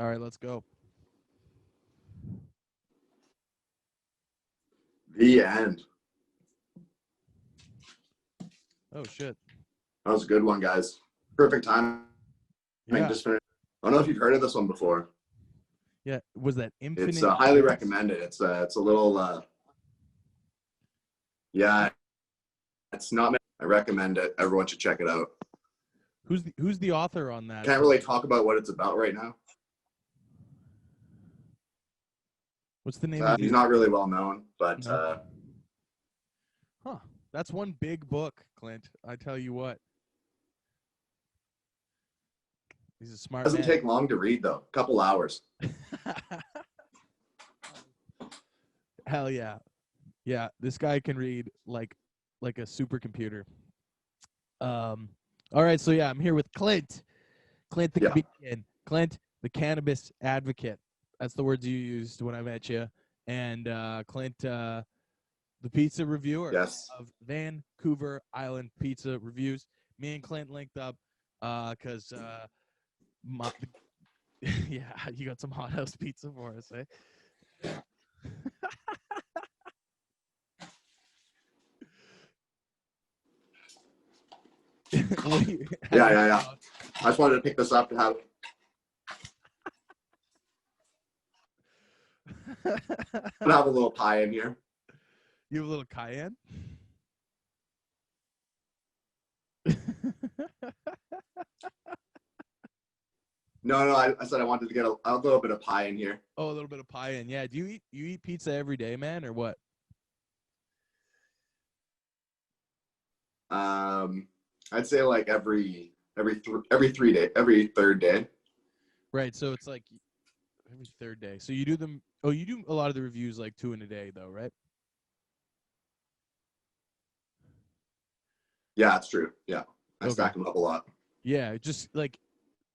All right, let's go. The end. Oh shit. That was a good one, guys. Perfect time. Yeah. Just finished. I don't know if you've heard of this one before. Yeah. Was that Infinite? It's highly recommended. It's a little. Yeah, it's not. I recommend it. Everyone should check it out. Who's the author on that? Can't really talk about what it's about right now. What's the name? He's not really well known, but. No. Huh. That's one big book, Clint. I tell you what. He's a smart man. Doesn't take long to read though. A couple hours. Hell yeah. Yeah, this guy can read like a supercomputer. All right, so yeah, I'm here with Clint. Clint the comedian. Clint the cannabis advocate. That's the words you used when I met you. And Clint the pizza reviewer of Vancouver Island Pizza Reviews. Me and Clint linked up because yeah, you got some hot house pizza for us, eh? Yeah. I just wanted to pick this up to have. I'll have a little pie in here. You have a little cayenne? No, I said I wanted to get a little bit of pie in here. Oh, a little bit of pie in. Yeah. Do you eat pizza every day, man, or what? I'd say like every third day. Right. So it's like every third day. So you do them. Oh, you do a lot of the reviews like 2 in a day, though, right? Yeah, it's true. Yeah, I stack them up a lot. Yeah, just like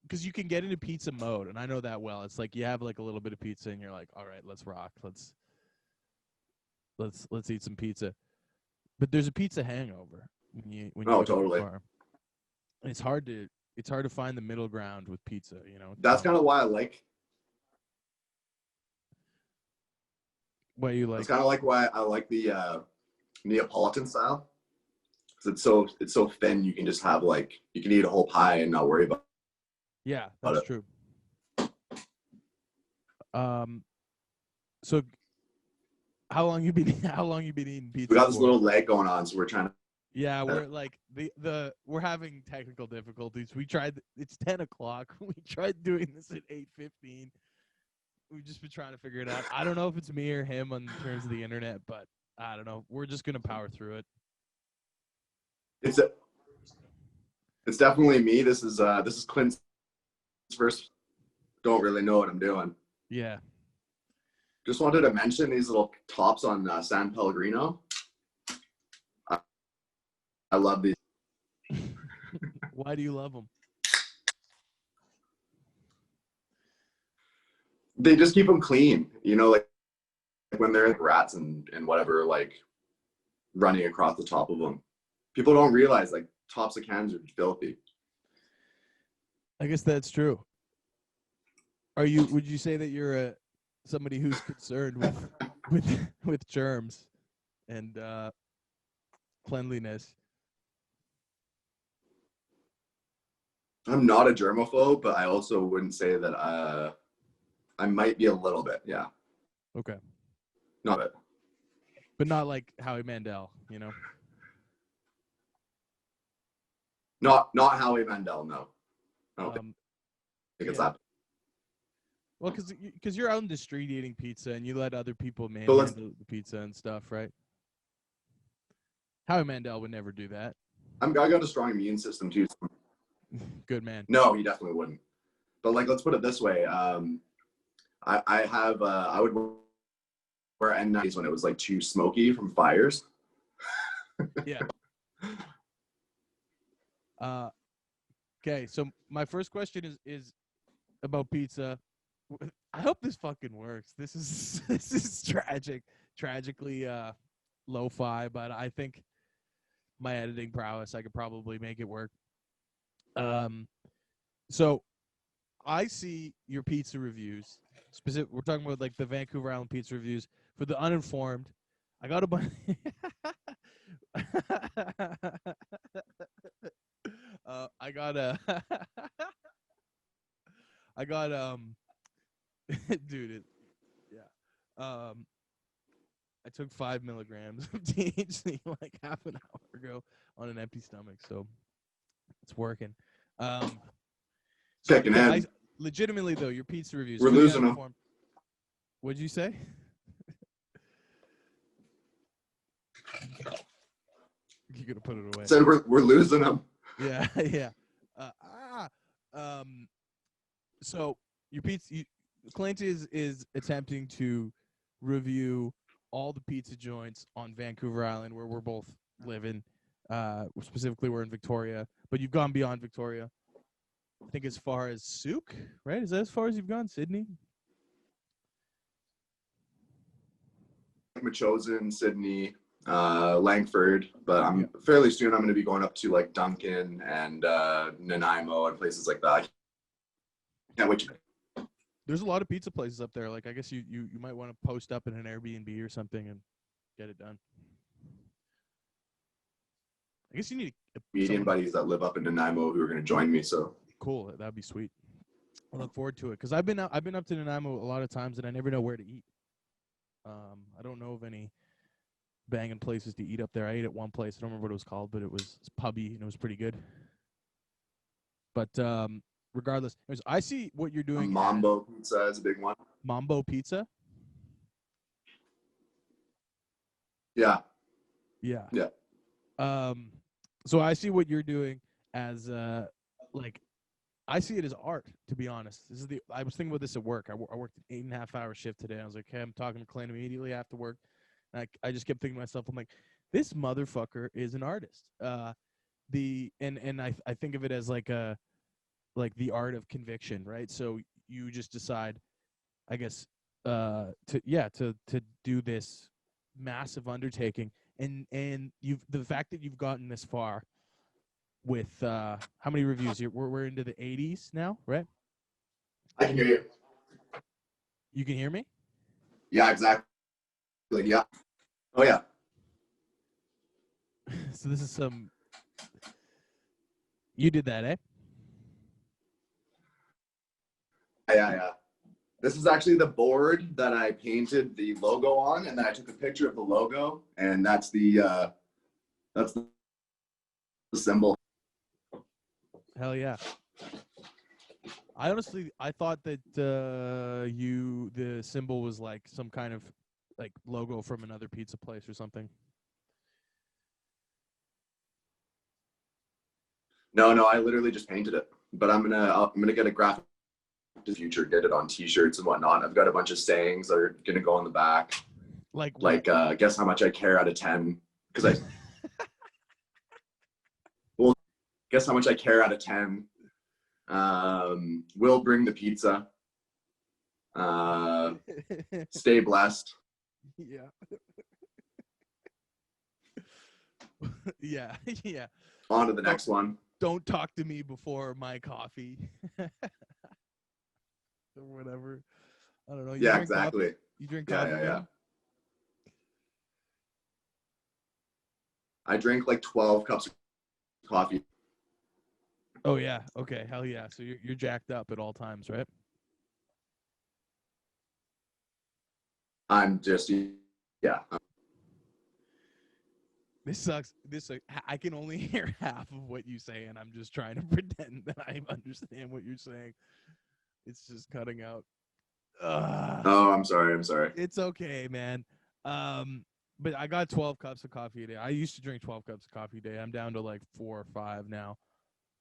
because you can get into pizza mode, and I know that well. It's like you have like a little bit of pizza, and you're like, all right, let's rock. Let's eat some pizza. But there's a pizza hangover when you go totally. to the bar. And it's hard to find the middle ground with pizza, you know. That's kind of why I like. What you like? It's kind of like why I like the Neapolitan style. Because it's so thin, you can just have you can eat a whole pie and not worry about. Yeah, that's true. So how long you been eating pizza? We got this little leg going on, so we're trying to. Yeah, we're like we're having technical difficulties. We tried. It's 10 o'clock. We tried doing this at 8:15. We've just been trying to figure it out. I don't know if it's me or him in terms of the internet, but I don't know. We're just gonna power through it. It's definitely me. This is Clint's first. Don't really know what I'm doing. Yeah. Just wanted to mention these little tops on San Pellegrino. I love these. Why do you love them? They just keep them clean, you know, like when they're like rats and whatever, like running across the top of them. People don't realize like tops of cans are filthy. I guess that's true. Would you say that you're somebody who's concerned with germs and cleanliness? I'm not a germaphobe, but I also wouldn't say that I might be a little bit, yeah. Okay. Not it. But not like Howie Mandel, you know? Not Howie Mandel, no. I don't think it's that. Well, because you're out in the street eating pizza and you let other people manhandle the pizza and stuff, right? Howie Mandel would never do that. I got a strong immune system too. So. Good man. No, he definitely wouldn't. But like, let's put it this way. I would wear N90s when it was like too smoky from fires. Yeah. Okay, so my first question is about pizza. I hope this fucking works. This is tragically lo-fi, but I think my editing prowess, I could probably make it work. So I see your pizza reviews. We're talking about like the Vancouver Island pizza reviews for the uninformed. I got a bunch. I got a. I got dude. Yeah. I took 5 milligrams of THC like half an hour ago on an empty stomach, so it's working. So Kicking yeah, in. legitimately though, your pizza reviews. We're for the losing them. uninformed- What'd you say? You're gonna put it away. Said we're losing them. Yeah, yeah. So your pizza, Clint is attempting to review all the pizza joints on Vancouver Island where we're both living. Specifically, we're in Victoria, but you've gone beyond Victoria. I think as far as Souk, right? Is that as far as you've gone, Sydney? Machosen, Sydney, Langford, but I'm fairly soon I'm going to be going up to like Duncan and Nanaimo and places like that. Can't wait. There's a lot of pizza places up there. Like I guess you might want to post up in an Airbnb or something and get it done. I guess you need Median buddies that live up in Nanaimo who are going to join me. So cool. That'd be sweet. I look forward to it because I've been up to Nanaimo a lot of times and I never know where to eat. I don't know of any banging places to eat up there. I ate at one place. I don't remember what it was called, but it was pubby and it was pretty good. But regardless, I see what you're doing. Mambo pizza is a big one. Mambo pizza. Yeah. Yeah. Yeah. So I see what you're doing as like I see it as art, to be honest. I was thinking about this at work. I worked an 8.5-hour shift today. I was like, hey, I'm talking to Clint immediately after work. And I just kept thinking to myself, I'm like, this motherfucker is an artist. I think of it as like the art of conviction, right? So you just decide, I guess, to do this massive undertaking, and the fact that you've gotten this far with how many reviews? We're into the 80s now, right? I can hear you. You can hear me? Yeah, exactly. Yeah. Oh yeah. So this is some. You did that, eh? Yeah. This is actually the board that I painted the logo on, and then I took a picture of the logo, and that's the symbol. Hell yeah. I thought that the symbol was like some kind of like logo from another pizza place or something. No, I literally just painted it. But I'm gonna get a graphic in the future, get it on T-shirts and whatnot. I've got a bunch of sayings that are gonna go on the back. Like guess how much I care out of 10. Because well, guess how much I care out of 10. We'll bring the pizza. Stay blessed. Yeah. Yeah. Yeah. On to the next one. Don't talk to me before my coffee. Or whatever. I don't know. Yeah, exactly. Coffee? You drink coffee? Yeah. I drink like 12 cups of coffee. Oh yeah. Okay. Hell yeah. So you're jacked up at all times, right? I'm just yeah. This sucks. I can only hear half of what you say, and I'm just trying to pretend that I understand what you're saying. It's just cutting out. Oh, I'm sorry. It's okay, man. But I got 12 cups of coffee a day. I used to drink 12 cups of coffee a day. I'm down to like 4 or 5 now.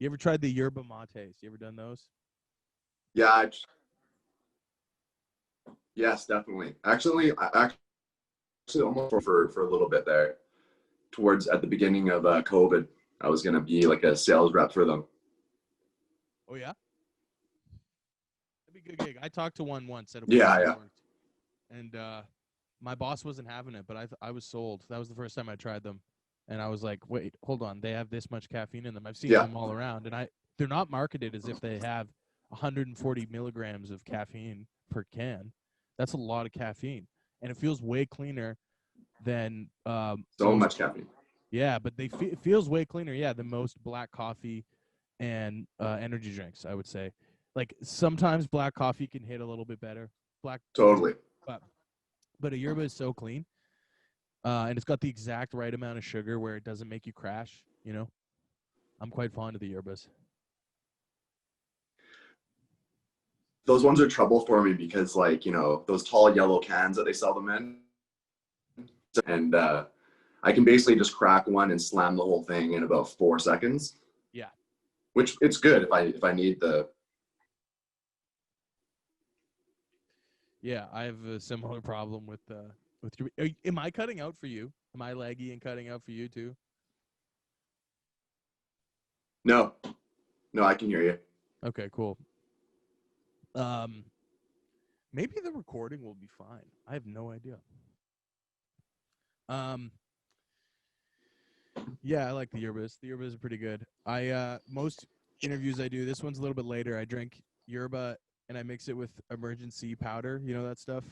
You ever tried the yerba mates? You ever done those? Yeah. Yes, definitely. Actually, almost for a little bit there. Towards at the beginning of COVID, I was gonna be like a sales rep for them. Oh yeah, that'd be a good gig. I talked to one once at a Yeah. Worked, and my boss wasn't having it, but I was sold. That was the first time I tried them, and I was like, wait, hold on, they have this much caffeine in them. I've seen them all around, and they're not marketed as if they have 140 milligrams of caffeine per can. That's a lot of caffeine, and it feels way cleaner than so much caffeine. Yeah, but it feels way cleaner. Yeah, than most black coffee and energy drinks, I would say. Like sometimes black coffee can hit a little bit better. Totally. But a yerba is so clean, and it's got the exact right amount of sugar where it doesn't make you crash. You know, I'm quite fond of the yerbas. Those ones are trouble for me because, like, you know, those tall yellow cans that they sell them in, and I can basically just crack one and slam the whole thing in about 4 seconds. Yeah, which it's good if I need the. Yeah, I have a similar problem with your. Am I cutting out for you? Am I laggy and cutting out for you too? No, I can hear you. Okay, cool. Maybe the recording will be fine. I have no idea. Yeah, I like the yerbas. The yerbas are pretty good. Most interviews I do, this one's a little bit later. I drink yerba and I mix it with emergency powder. You know that stuff?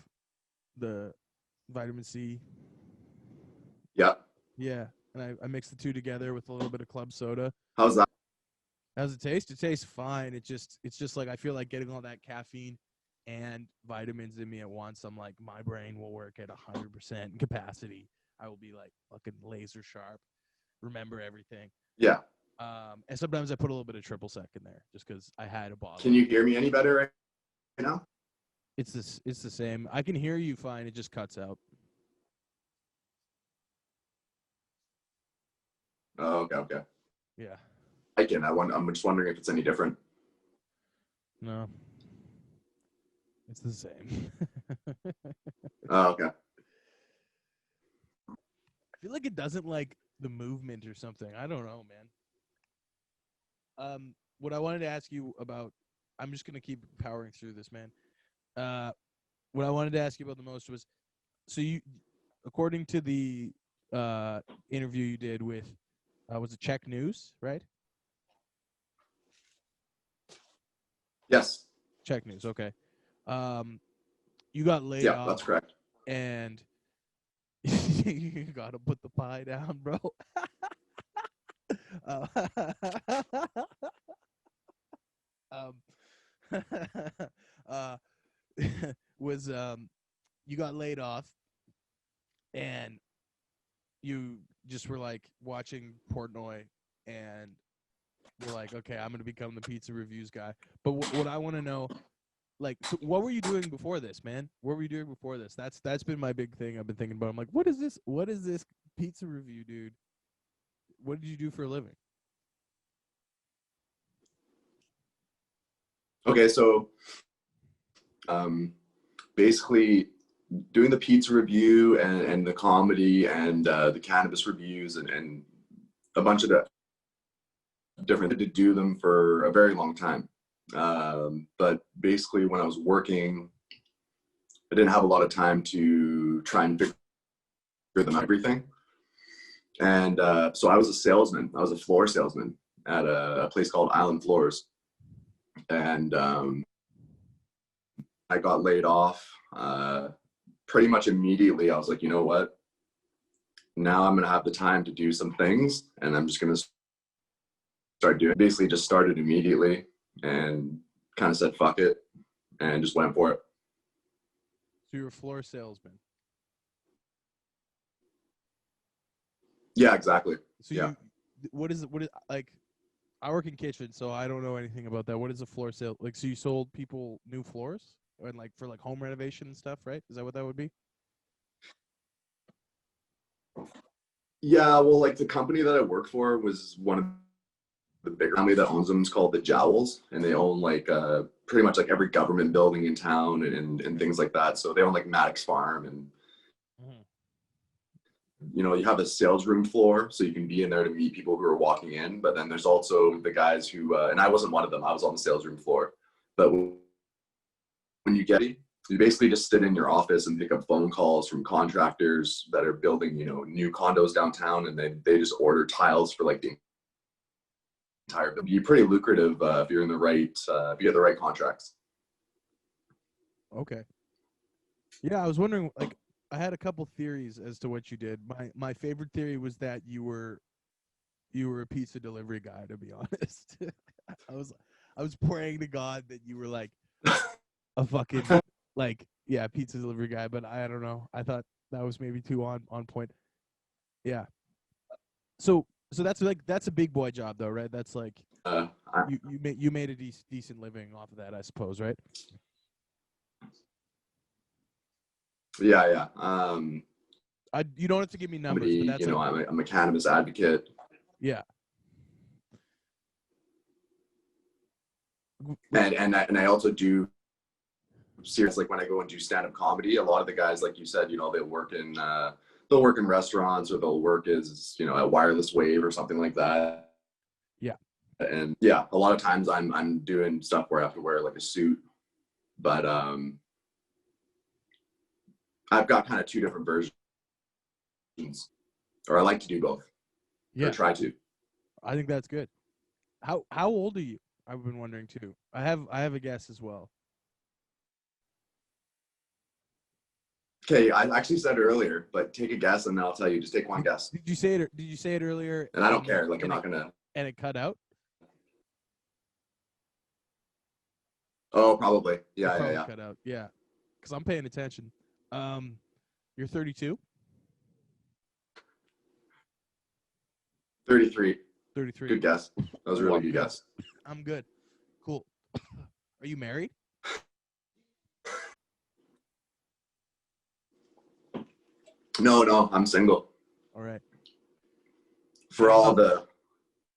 The vitamin C. Yeah. Yeah, and I mix the two together with a little bit of club soda. How's that? How's it taste? It tastes fine. It's just like I feel like getting all that caffeine and vitamins in me at once. I'm like, my brain will work at 100% capacity. I will be like fucking laser sharp, remember everything. Yeah. And sometimes I put a little bit of triple sec in there just because I had a bottle. Can you hear me any better right now? It's the same. I can hear you fine. It just cuts out. Oh, okay. Yeah. I'm just wondering if it's any different. No. It's the same. Oh, okay. I feel like it doesn't like the movement or something. I don't know, man. What I wanted to ask you about, I'm just going to keep powering through this, man. What I wanted to ask you about the most was, so you, according to the interview you did with, was it Czech News, right? Yes. Czech News, okay. You got laid off. Yeah, that's correct. And you gotta put the pie down, bro. Was you got laid off and you just were like watching Portnoy and you're like, okay, I'm gonna become the pizza reviews guy. But what I want to know, like, so what were you doing before this, man? What were you doing before this? That's been my big thing I've been thinking about. I'm like, what is this pizza review, dude? What did you do for a living? Okay, so basically doing the pizza review and the comedy and the cannabis reviews and a bunch of the different to do them for a very long time. But basically when I was working, I didn't have a lot of time to try and figure them out, everything. And so I was a salesman. I was a floor salesman at a place called Island Floors. And I got laid off pretty much immediately. I was like, you know what? Now I'm going to have the time to do some things and I'm just going to start doing it. Basically just started immediately and kind of said, fuck it, and just went for it. So you're a floor salesman. Yeah, exactly. So yeah. What is like, I work in kitchen, so I don't know anything about that. What is a floor sale? Like, so you sold people new floors and like for like home renovation and stuff, right? Is that what that would be? Yeah, well, like the company that I work for was one of the bigger family that owns them is called the Jowls, and they own like pretty much like every government building in town and things like that. So they own like Maddox Farm and you know, you have a sales room floor, so you can be in there to meet people who are walking in. But then there's also the guys who, and I wasn't one of them. I was on the sales room floor. But when you basically just sit in your office and pick up phone calls from contractors that are building, you know, new condos downtown, and they just order tiles for like the entire. It'd be pretty lucrative if you're in the right, if you get the right contracts. Okay. Yeah, I was wondering. Like, I had a couple theories as to what you did. My favorite theory was that you were a pizza delivery guy. To be honest, I was praying to God that you were like a fucking like pizza delivery guy. But I don't know. I thought that was maybe too on point. Yeah. So that's a big boy job though, right? That's like you made a decent living off of that, I suppose, right? Yeah. You don't have to give me numbers, but that's I'm a cannabis advocate. Yeah. And I also do seriously, like when I go and do stand-up comedy, a lot of the guys, like you said, they'll work in restaurants, or they'll work as, at Wireless Wave or something like that. Yeah. And yeah, a lot of times I'm doing stuff where I have to wear like a suit, but I've got kind of two different versions, or I like to do both. Yeah. Or try to. I think that's good. How old are you? I've been wondering too. I have a guess as well. Okay, I actually said it earlier, but take a guess and then I'll tell you. Just take one guess. Did you say it earlier? And I don't care. Like, I'm not gonna. And it cut out. Oh, probably. Yeah. Cut out. Yeah, because I'm paying attention. You're 32. 33. 33. Good guess. That was a really good guess. I'm good. Cool. Are you married? No, I'm single. All right. For all the.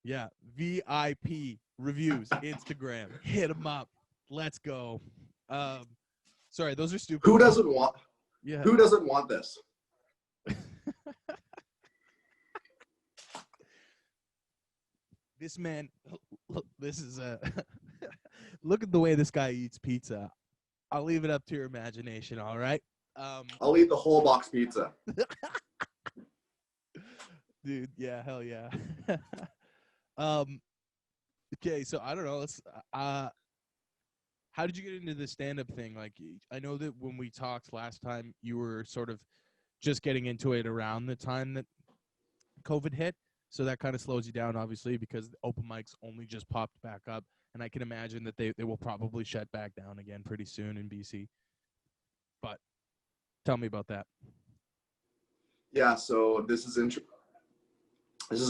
Yeah, VIP reviews, Instagram. Hit them up. Let's go. Sorry, those are stupid. Who doesn't want? Yeah. Who doesn't want this? This man, this is look at the way this guy eats pizza. I'll leave it up to your imagination, all right? I'll eat the whole box pizza. Dude, yeah, hell yeah. Okay, so I don't know. Let's how did you get into the stand-up thing? Like, I know that when we talked last time, you were sort of just getting into it around the time that COVID hit. So that kind of slows you down, obviously, because open mics only just popped back up. And I can imagine that they will probably shut back down again pretty soon in BC. But tell me about that. Yeah, so this is a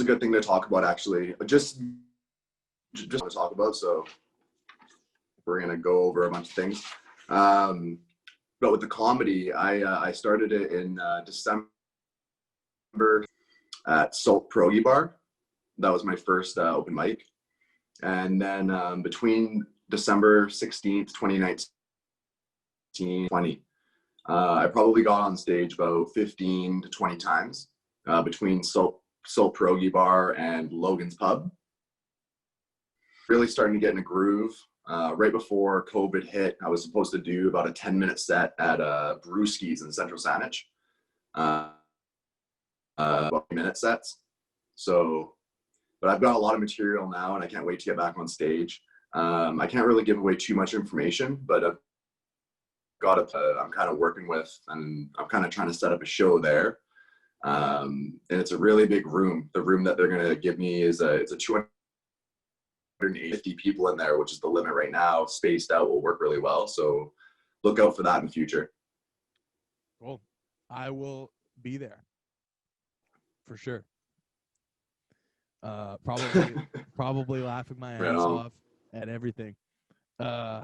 good thing to talk about, actually. Just to talk about, so we're going to go over a bunch of things. But with the comedy, I started it in December at Salt Pierogi Bar. That was my first open mic. And then between December 16th, 2019, 20, I probably got on stage about 15 to 20 times between Salt Pierogi Bar and Logan's Pub. Really starting to get in a groove. Right before COVID hit, I was supposed to do about a 10-minute set at Brewski's in Central Saanich. About minute sets. So, but I've got a lot of material now and I can't wait to get back on stage. I can't really give away too much information, but I've got I'm kind of working with, and I'm kind of trying to set up a show there. And it's a really big room. The room that they're going to give me it's a 250 people in there, which is the limit right now. Spaced out will work really well. So look out for that in the future. Cool. I will be there. For sure. Probably laughing my ass off at everything. Yeah.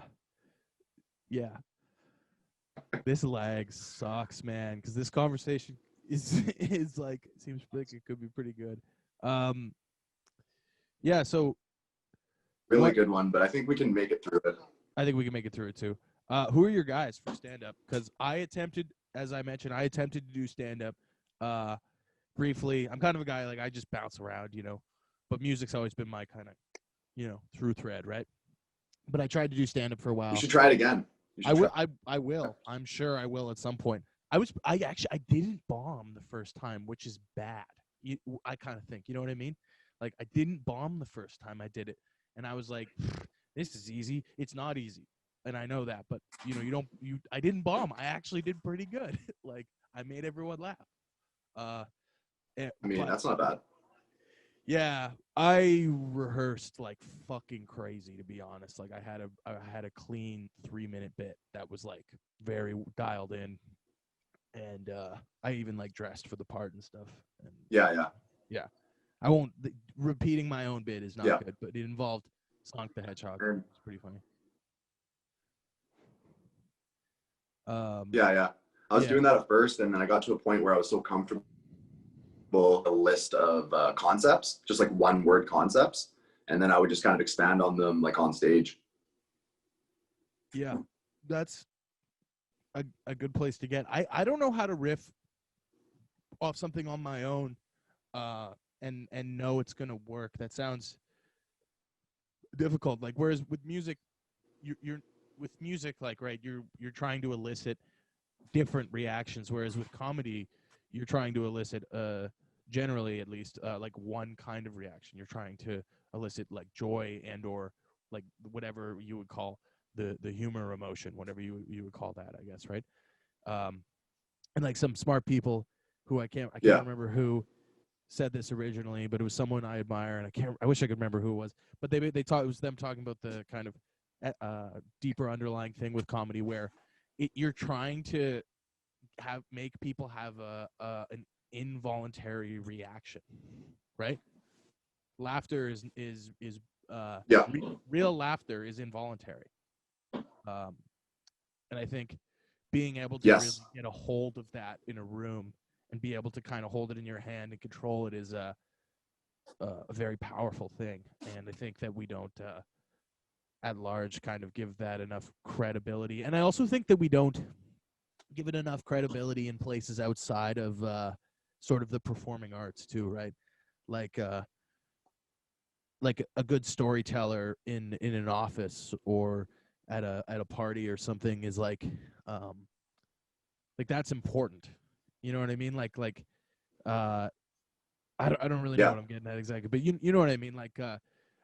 This lag sucks, man, because this conversation is like, seems like it could be pretty good. Yeah, so really good one, but I think we can make it through it. I think we can make it through it too. Who are your guys for stand-up? Because as I mentioned, I attempted to do stand-up briefly. I'm kind of a guy, like, I just bounce around, but music's always been my kind of, through thread, right? But I tried to do stand-up for a while. You should try it again. I will. I'm sure I will at some point. I didn't bomb the first time, which is bad. I kind of think, you know what I mean? Like I didn't bomb the first time I did it, and I was like, this is easy. It's not easy, and I know that. But I didn't bomb. I actually did pretty good. Like I made everyone laugh. I mean, that's not bad. Yeah, I rehearsed like fucking crazy, to be honest. Like I had a clean 3-minute bit that was like very dialed in, and I even like dressed for the part and stuff. And, yeah. I won't. Repeating my own bit is not Yeah. good, but it involved Sonic the Hedgehog. It's pretty funny. Yeah. I was doing that at first, and then I got to a point where I was so comfortable a list of concepts, just like one word concepts, and then I would just kind of expand on them like on stage. Yeah, that's a good place to get. I don't know how to riff off something on my own and know it's gonna work. That sounds difficult. Like whereas with music, you're with music, like right, you're trying to elicit different reactions, whereas with comedy you're trying to elicit generally at least like one kind of reaction. You're trying to elicit like joy and or like whatever you would call the humor emotion, whatever you would call that, I guess, right? And like some smart people who I can't remember who said this originally, but it was someone I admire, and I wish I could remember who it was, but they it was them talking about the kind of deeper underlying thing with comedy where you're trying to make people have an involuntary reaction, right? Laughter is real laughter is involuntary, and I think being able to really get a hold of that in a room and be able to kind of hold it in your hand and control it is a very powerful thing. And I think that we don't at large kind of give that enough credibility, and I also think that we don't give it enough credibility in places outside of sort of the performing arts too, right? Like a good storyteller in an office or at a party or something is like that's important. You know what I mean? I don't really know what I'm getting at exactly, but you know what I mean?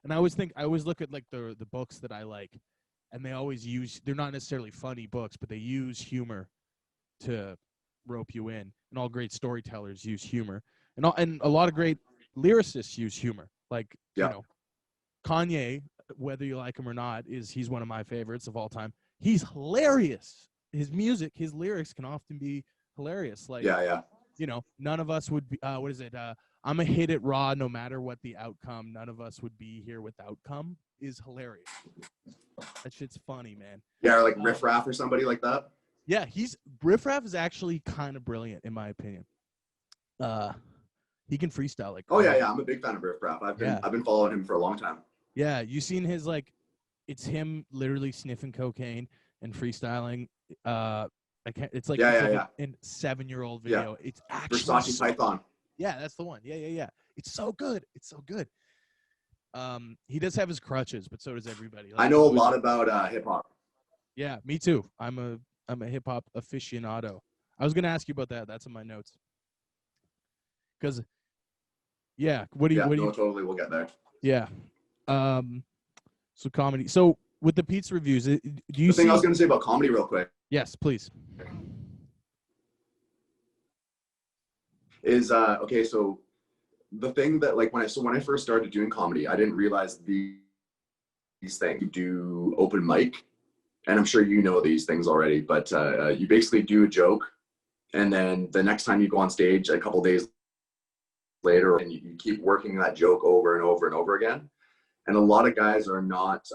And I always look at like the books that I like, and they're not necessarily funny books, but they use humor to rope you in. And all great storytellers use humor, and a lot of great lyricists use humor. Kanye, whether you like him or not, he's one of my favorites of all time. He's hilarious. His music, his lyrics can often be hilarious. None of us would be. What is it? I'm a hit it raw, no matter what the outcome. None of us would be here without come is hilarious. That shit's funny, man. Yeah, or like Riff Raff or somebody like that. Yeah, Riff Raff is actually kind of brilliant in my opinion. He can freestyle like. Oh yeah, I'm a big fan of Riff Raff. I've been following him for a long time. Yeah, you seen his it's him literally sniffing cocaine and freestyling. It's like a 7-year-old video. Yeah. It's actually Versace Python. Yeah, that's the one. Yeah. It's so good. He does have his crutches, but so does everybody. I know a lot about hip hop. Yeah, me too. I'm a hip hop aficionado. I was gonna ask you about that. That's in my notes. Because, what do you? Totally, we'll get there. Yeah. So comedy. So with the pizza reviews, do you? The thing I was gonna say about comedy, real quick. Yes, please. Is okay. So the thing that when I first started doing comedy, I didn't realize these things. You do open mic, and I'm sure you know these things already. But you basically do a joke, and then the next time you go on stage, a couple days later, and you keep working that joke over and over and over again. And a lot of guys are not.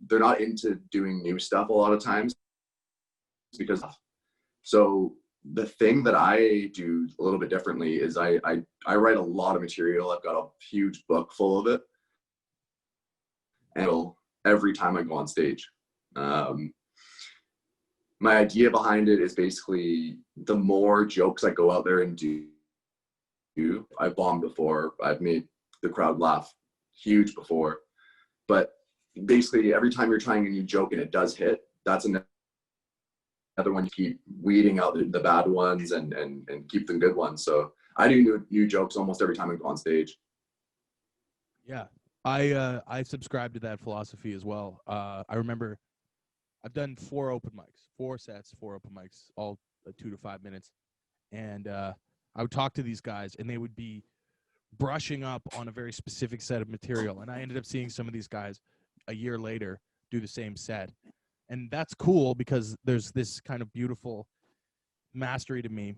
They're not into doing new stuff a lot of times because. So the thing that I do a little bit differently is I write a lot of material. I've got a huge book full of it, and every time I go on stage, my idea behind it is basically the more jokes I go out there and do. I've bombed before. I've made the crowd laugh huge before, but basically every time you're trying a new joke and it does hit, that's another one. You keep weeding out the bad ones and keep the good ones. So I do new jokes almost every time I go on stage. Yeah. I subscribe to that philosophy as well. I remember I've done 4 sets, 4 open mics, all 2 to 5 minutes. And I would talk to these guys, and they would be brushing up on a very specific set of material. And I ended up seeing some of these guys a year later do the same set. And that's cool because there's this kind of beautiful mastery to me.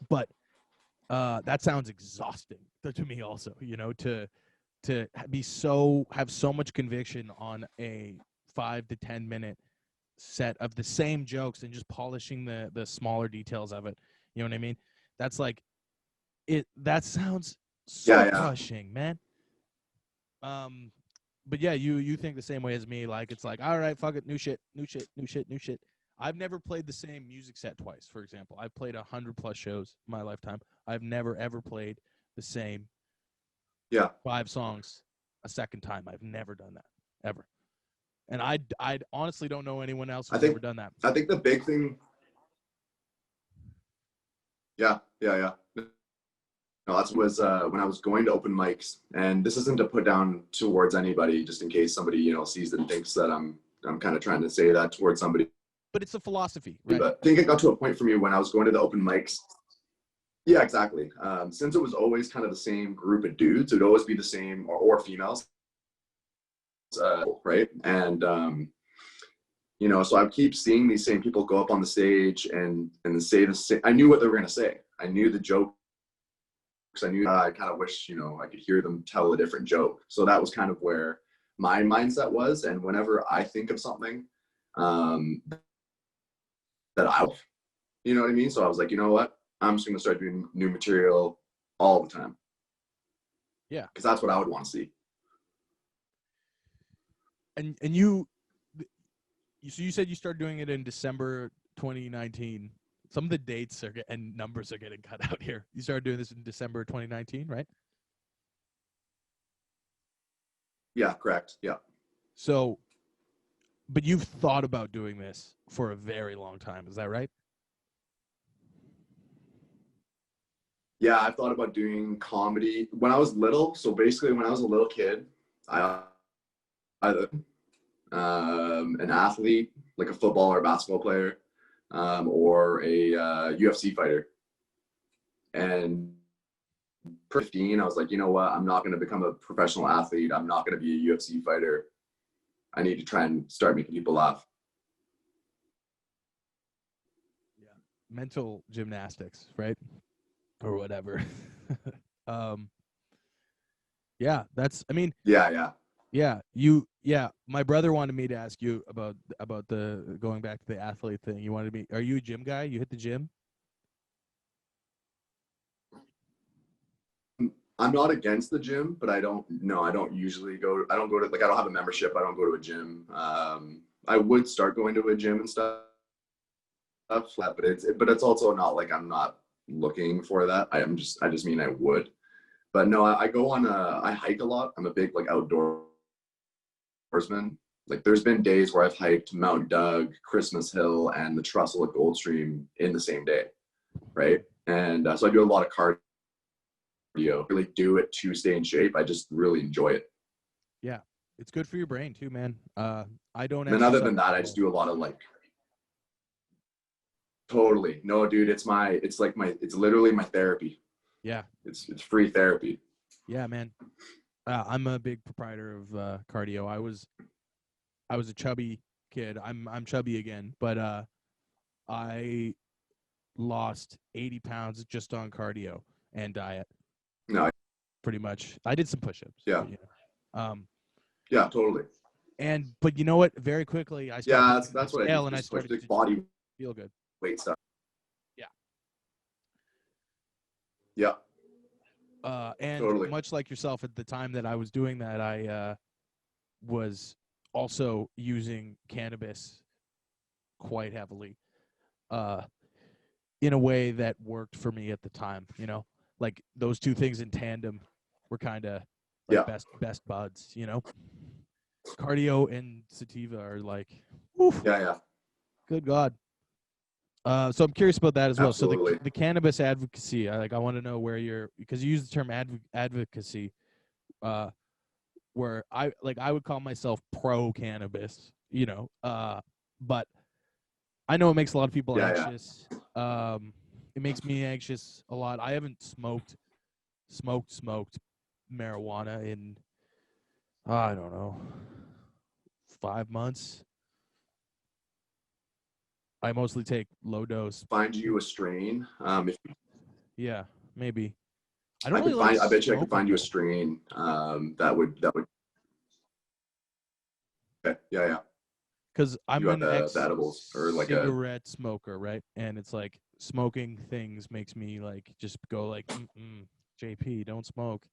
But that sounds exhausting to me also, to have so much conviction on a 5 to 10 minute set of the same jokes and just polishing the smaller details of it. You know what I mean? That's like it. That sounds so crushing, man. But yeah, you think the same way as me. Like it's like, all right, fuck it, new shit. I've never played the same music set twice. For example, I've played 100+ shows in my lifetime. I've never ever played the same 5 songs a second time. I've never done that ever. And I honestly don't know anyone else who's ever done that. I think the big thing. Yeah. No, that was when I was going to open mics, and this isn't to put down towards anybody, just in case somebody sees it and thinks that I'm kind of trying to say that towards somebody. But it's a philosophy, right? But I think it got to a point for me when I was going to the open mics. Yeah, exactly. Since it was always kind of the same group of dudes, it would always be the same or females. Right. And, so I keep seeing these same people go up on the stage and say the same. I knew what they were going to say. I knew the joke. I knew I kind of wish, I could hear them tell a different joke. So that was kind of where my mindset was. And whenever I think of something that you know what I mean? So I was like, you know what? I'm just going to start doing new material all the time. Yeah. Because that's what I would want to see. And so you said you started doing it in December 2019. Some of the dates and numbers are getting cut out here. You started doing this in December 2019, right? Yeah, correct. Yeah. So, but you've thought about doing this for a very long time. Is that right? Yeah, I've thought about doing comedy when I was little. So basically, when I was a little kid, I an athlete, like a football or basketball player, or a UFC fighter. And 15, I was like, you know what? I'm not going to become a professional athlete. I'm not going to be a UFC fighter. I need to try and start making people laugh. Yeah, mental gymnastics, right? Or whatever. Yeah, that's. I mean. Yeah. My brother wanted me to ask you about the going back to the athlete thing. You wanted me. Are you a gym guy? You hit the gym? I'm not against the gym, but I don't usually go. I don't go to I don't have a membership. I don't go to a gym. I would start going to a gym and stuff, but it's also not like I'm not looking for that. I just mean I would. But no, I go on I hike a lot. I'm a big outdoorsman. Like there's been days where I've hiked Mount Doug, Christmas Hill, and the Trestle at Goldstream in the same day, right? And so I do a lot of cardio. Really do it to stay in shape. I just really enjoy it. Yeah, it's good for your brain too, man. I don't. And other than that, I just do a lot of Totally. No, dude, it's literally my therapy. Yeah. It's free therapy. Yeah, man. I'm a big proprietor of cardio. I was a chubby kid. I'm chubby again, but I lost 80 pounds just on cardio and diet. No. Pretty much. I did some push-ups. Yeah. But, yeah, totally. But you know what? Very quickly, I started that's what I do. And I started to body feel good. Weight stuff. Yeah. Yeah. And totally. Much like yourself, at the time that I was doing that, I was also using cannabis quite heavily in a way that worked for me at the time. Like those two things in tandem were kind of best buds. Cardio and sativa are like, oof, yeah. Good God. So I'm curious about that as well. Absolutely. So the cannabis advocacy, I want to know where because you use the term advocacy. where I would call myself pro cannabis, you know, but I know it makes a lot of people anxious. It makes me anxious a lot. I haven't smoked marijuana in, I don't know, 5 months. I mostly take low dose. Find you a strain. Yeah, maybe. I don't really like I bet you I could smoking, find you a though. strain that would. Yeah. Because I'm You have an the edibles or like a. ex-cigarette smoker, right? And it's like smoking things makes me like just go like, JP, don't smoke.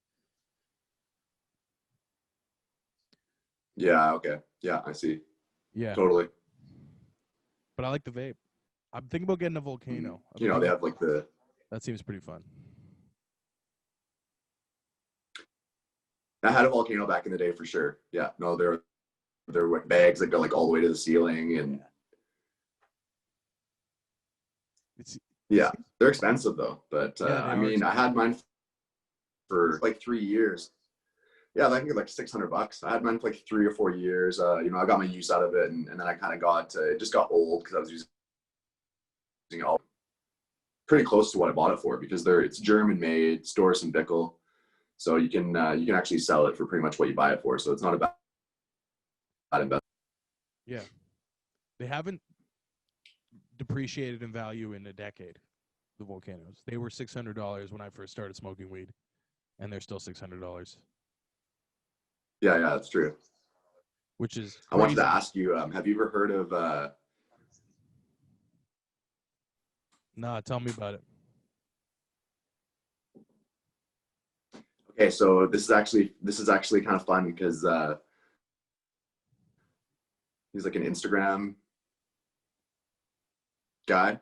Yeah. Okay. Yeah, I see. Yeah, Totally. but I like the vape. I'm thinking about getting a volcano. I've You been know, they thinking have like the. that seems pretty fun. I had a volcano back in the day for sure. Yeah. No, they're like bags that go like all the way to the ceiling, and It's yeah, they're expensive though. But yeah, they I are mean, I expensive. had mine for like 3 years. Yeah, I think like $600. I had mine for like 3 or 4 years. You know, I got my use out of it, and then I kind of got it just got old because I was using it all pretty close to what I bought it for because it's German made, stores in Bickle, so you can actually sell it for pretty much what you buy it for. So it's not a bad investment. Yeah, they haven't depreciated in value in a decade. The volcanoes. They were $600 when I first started smoking weed, and they're still $600, Yeah, that's true. which is I wanted crazy. to ask you, have you ever heard of? Nah, tell me about it. Okay, so this is actually kind of fun because he's like an Instagram guy.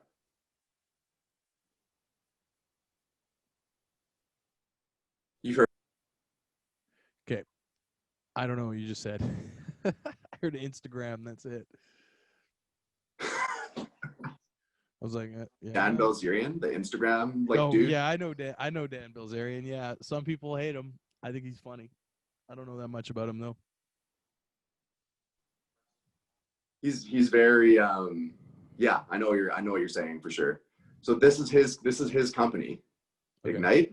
You've heard? Okay, I don't know what you just said. I heard Instagram. That's it. I was like, yeah. Dan Bilzerian, the Instagram like Oh dude. yeah, I know Dan. I know Dan Bilzerian. Yeah, some people hate him. I think he's funny. I don't know that much about him though. He's very yeah, I know what you're saying for sure. So this is his company, Okay. Ignite.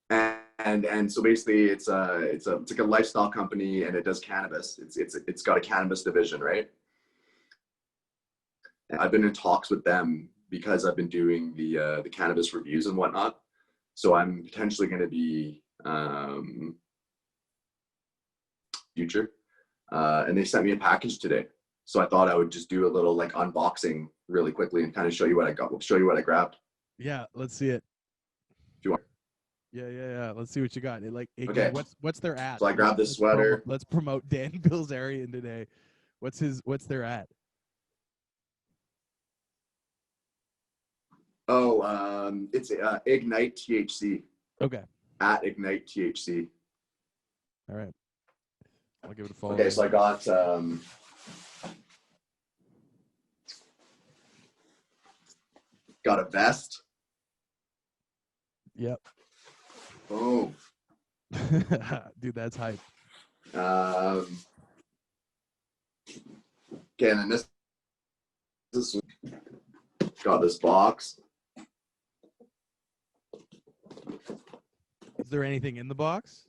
And so basically it's like a lifestyle company and it does cannabis. It's got a cannabis division, right? And I've been in talks with them because I've been doing the cannabis reviews and whatnot. So I'm potentially going to be future. And they sent me a package today. So I thought I would just do a little like unboxing really quickly and kind of show you what I grabbed. Yeah, let's see it. If you want. Yeah. Let's see what you got. Okay. What's their ad? So I grabbed this sweater. Let's promote Dan Bilzerian today. What's their ad? Oh, it's Ignite THC. Okay. At Ignite THC. All right. I'll give it a follow. Okay, so I got a vest. Yep. Oh. Dude, that's hype. Okay, and then this got this box. Is there anything in the box?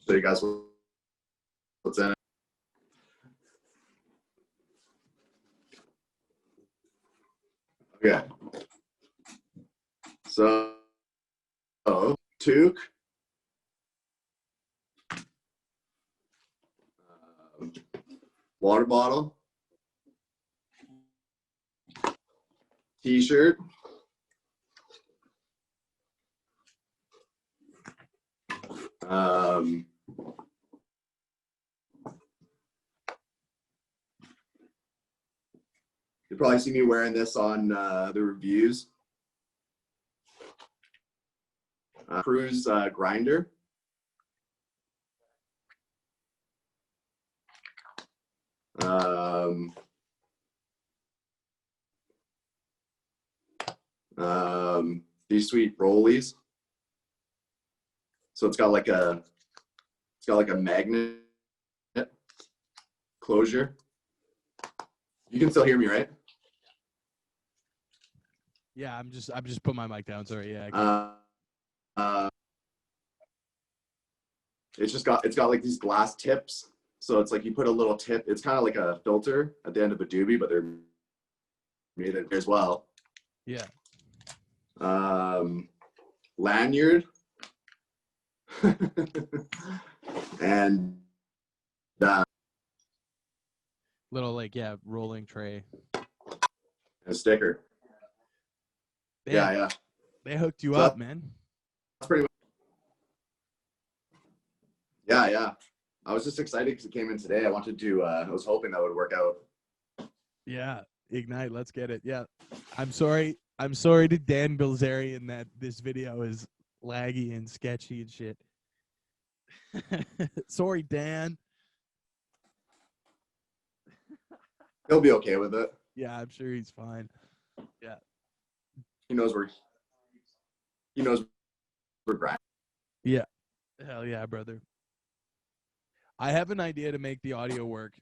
Show you guys what's in it. Okay. So, toque. Water bottle. T-shirt. You'll probably see me wearing this on the reviews. Cruise grinder. These sweet rollies. So it's got like a got like a magnet closure. You can still hear me, right? Yeah, I'm just putting my mic down. Sorry. Yeah. It's got like these glass tips. So it's like you put a little tip. It's kind of like a filter at the end of a doobie, but they're made it as well. Yeah. Lanyard. And little like rolling tray. A sticker. Damn, yeah. They hooked you up, man. That's pretty much. Yeah. I was just excited because it came in today. I was hoping that would work out. Yeah, Ignite, let's get it. Yeah. I'm sorry to Dan Bilzerian that this video is laggy and sketchy and shit. Sorry, Dan. He'll be okay with it. Yeah, I'm sure he's fine. Yeah. He knows we're grinding. Yeah. Hell yeah, brother. I have an idea to make the audio work.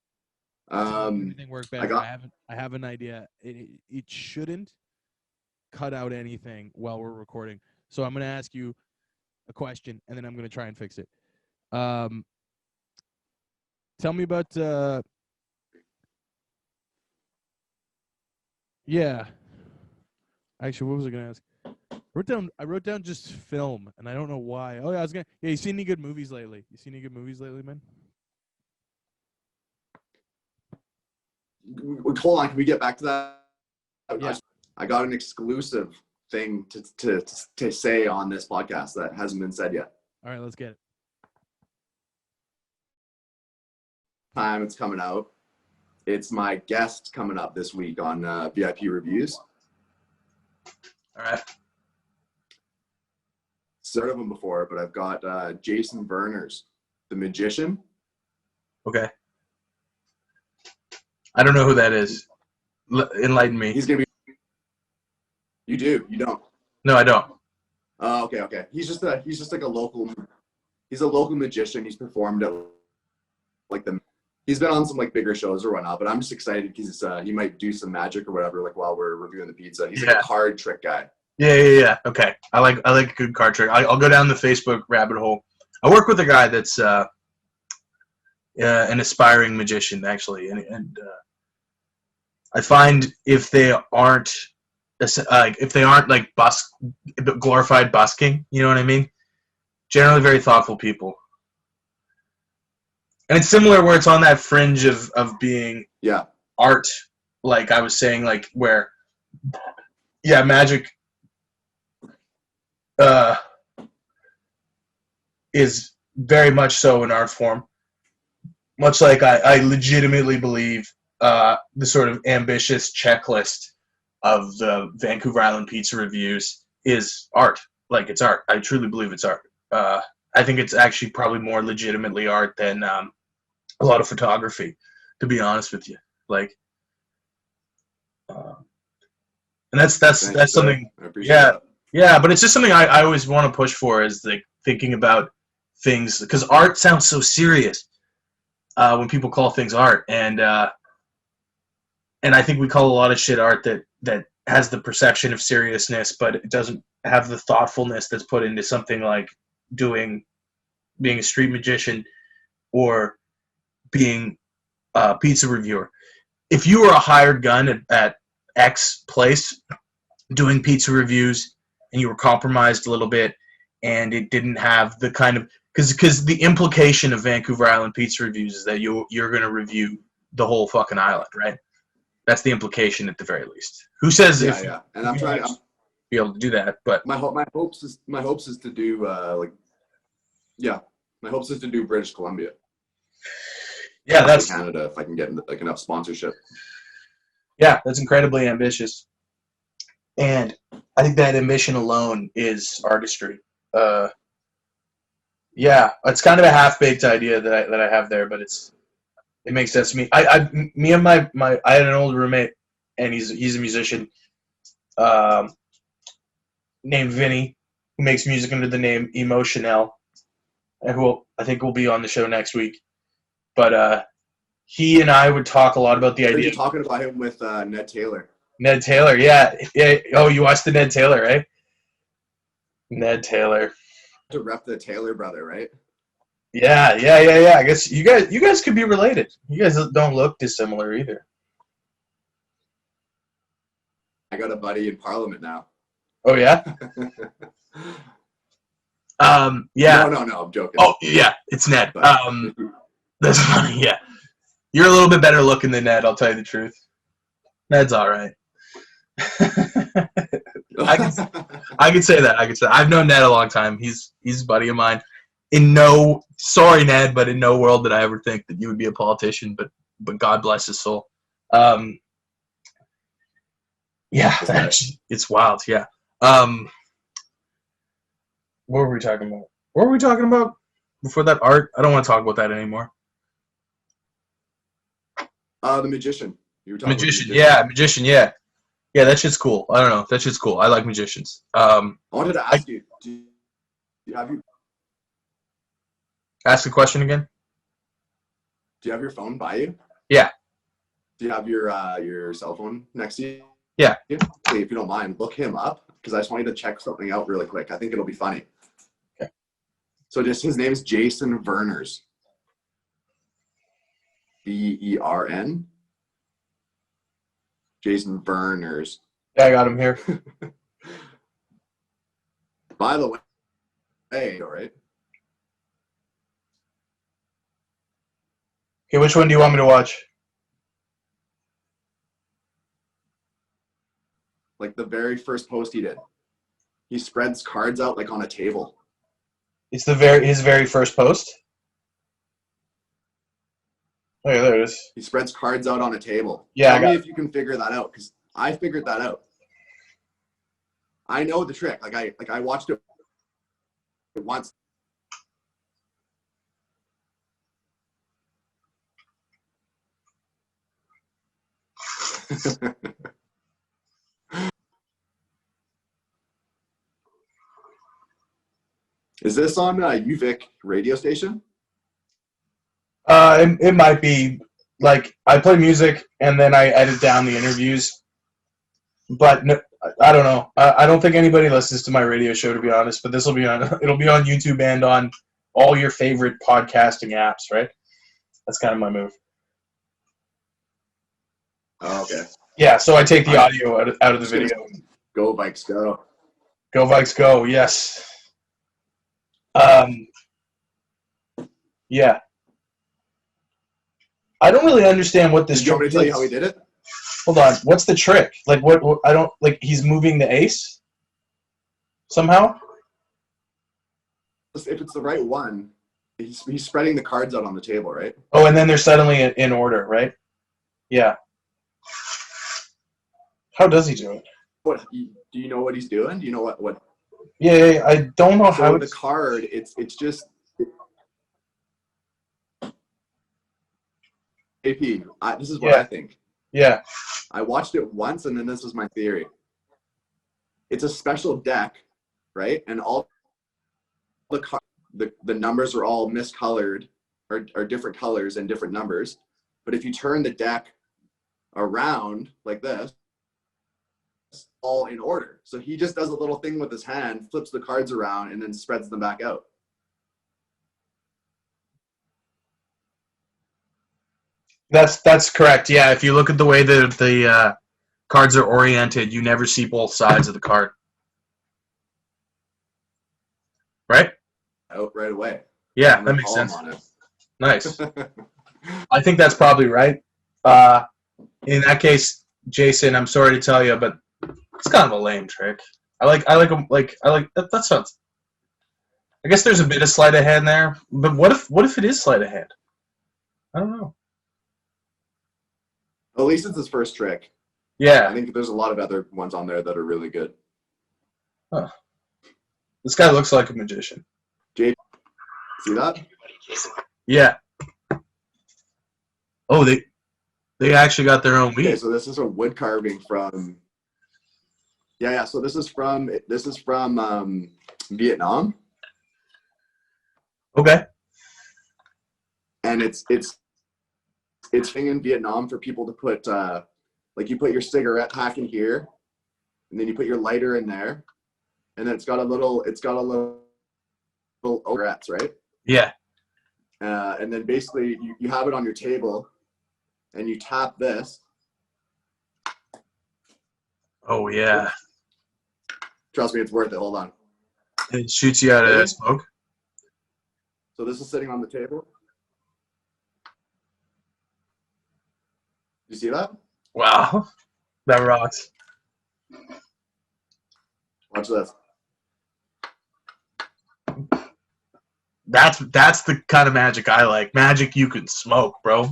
Everything work better. I have an idea. It shouldn't cut out anything while we're recording. So I'm gonna ask you a question and then I'm gonna try and fix it. Tell me about yeah. Actually, what was I gonna ask? I wrote down just film, and I don't know why. Oh yeah, you seen any good movies lately? Man? Hold on, can we get back to that? Yeah. I got an exclusive thing to say on this podcast that hasn't been said yet. All right, let's get it. Time it's coming out. It's my guest coming up this week on VIP Reviews. All right. Heard of him before, but I've got Jason Berners, the magician. Okay. I don't know who that is. Enlighten me. He's gonna be. You do? You don't? No, I don't. Oh, okay. He's just like a local. He's a local magician. He's performed at He's been on some like bigger shows or whatnot. But I'm just excited because he might do some magic or whatever. Like while we're reviewing the pizza, he's like a card trick guy. Yeah. Okay. I like a good card trick. I'll go down the Facebook rabbit hole. I work with a guy that's an aspiring magician actually, and I find if they aren't like glorified busking, you know what I mean? Generally very thoughtful people. And it's similar where it's on that fringe of being art, like I was saying, like where magic is very much so an art form. Much like I legitimately believe the sort of ambitious checklist of the Vancouver Island pizza reviews is art. Like it's art. I truly believe it's art. I think it's actually probably more legitimately art than a lot of photography, to be honest with you. Like, and that's something. I appreciate that. Yeah, but it's just something I always want to push for, is like thinking about things, because art sounds so serious when people call things art, and I think we call a lot of shit art that has the perception of seriousness, but it doesn't have the thoughtfulness that's put into something like being a street magician or being a pizza reviewer. If you were a hired gun at X place doing pizza reviews and you were compromised a little bit and it didn't have the kind of, because the implication of Vancouver Island pizza reviews is that you're going to review the whole fucking island, right? That's the implication at the very least. Who says and I'm trying to be able to do that, but my hopes is to do my hopes is to do British Columbia. Yeah, that's Canada if I can get like enough sponsorship. Yeah, that's incredibly ambitious, and I think that ambition alone is artistry. Yeah, it's kind of a half-baked idea that I have there, but it makes sense to me. I had an old roommate, and he's a musician, named Vinny, who makes music under the name Emotionel. who I think will be on the show next week. But he and I would talk a lot about the idea. You're talking about him with Ned Taylor. Ned Taylor, yeah. Oh, you watched the Ned Taylor, right? Ned Taylor. To rep the Taylor brother, right? Yeah. I guess you guys could be related. You guys don't look dissimilar either. I got a buddy in Parliament now. Oh yeah. Yeah. No, I'm joking. Oh yeah, it's Ned. That's funny. Yeah, you're a little bit better looking than Ned. I'll tell you the truth. Ned's all right. I can say that. I've known Ned a long time. He's a buddy of mine. Sorry Ned, but in no world did I ever think that you would be a politician. But God bless his soul. Yeah, it's wild. Yeah. What were we talking about? What were we talking about before that? Art? I don't want to talk about that anymore. The magician. You were talking Magician. about Magician. Yeah. Yeah, that shit's cool. I don't know. That shit's cool. I like magicians. I wanted to ask you. Have you? Ask the question again. Do you have your phone by you? Yeah. Do you have your cell phone next to you? Yeah. Hey, if you don't mind, look him up because I just want you to check something out really quick. I think it'll be funny. Okay. So his name is Jason Verners. Bern. Jason Verners. Yeah, I got him here. By the way, hey, all right. Okay, which one do you want me to watch? Like the very first post he did. He spreads cards out like on a table. It's his very first post. Oh, yeah, there it is. He spreads cards out on a table. Yeah, Tell me if you can figure that out, because I figured that out. I know the trick. I watched it once. Is this on UVic radio station? It might be. Like, I play music and then I edit down the interviews. But no, I don't know. I don't think anybody listens to my radio show, to be honest. But it'll be on YouTube and on all your favorite podcasting apps, right? That's kind of my move. Oh, okay. Yeah, so I take the audio out of the video. Go Vikes, go. Go Vikes, go. Yes. Yeah. I don't really understand what this trick is. Do you want me to tell you how he did it? Hold on. What's the trick? Like, what I don't like. He's moving the ace somehow. If it's the right one, he's spreading the cards out on the table, right? Oh, and then they're suddenly in order, right? Yeah. How does he do it? What do you know what he's doing? Do you know what? Yeah, I don't know how. The card, it's just. AP, this is what I think. Yeah. I watched it once, and then this was my theory. It's a special deck, right? And all the numbers are all miscolored, or different colors and different numbers. But if you turn the deck around like this, it's all in order. So he just does a little thing with his hand, flips the cards around, and then spreads them back out. That's correct. Yeah, if you look at the way that the cards are oriented, you never see both sides of the card. Right? Out right away. Yeah, that makes sense. Nice. I think that's probably right. In that case, Jason, I'm sorry to tell you, but it's kind of a lame trick. I like that sounds. I guess there's a bit of sleight of hand there, but what if it is sleight of hand? I don't know. At least it's his first trick. Yeah. I think there's a lot of other ones on there that are really good. Huh. This guy looks like a magician. Jay, see that? Yeah. Oh, they actually got their own weed. Okay, so this is a wood carving from. Yeah. So this is from Vietnam. Okay. And it's thing in Vietnam for people to put like you put your cigarette pack in here, and then you put your lighter in there, and then it's got a little cigarettes, right? Yeah. And then basically you have it on your table, and you tap this. Oh yeah. Trust me, it's worth it. Hold on. It shoots you out of smoke. So this is sitting on the table. You see that? Wow. That rocks. Watch this. That's the kind of magic I like. Magic you can smoke, bro.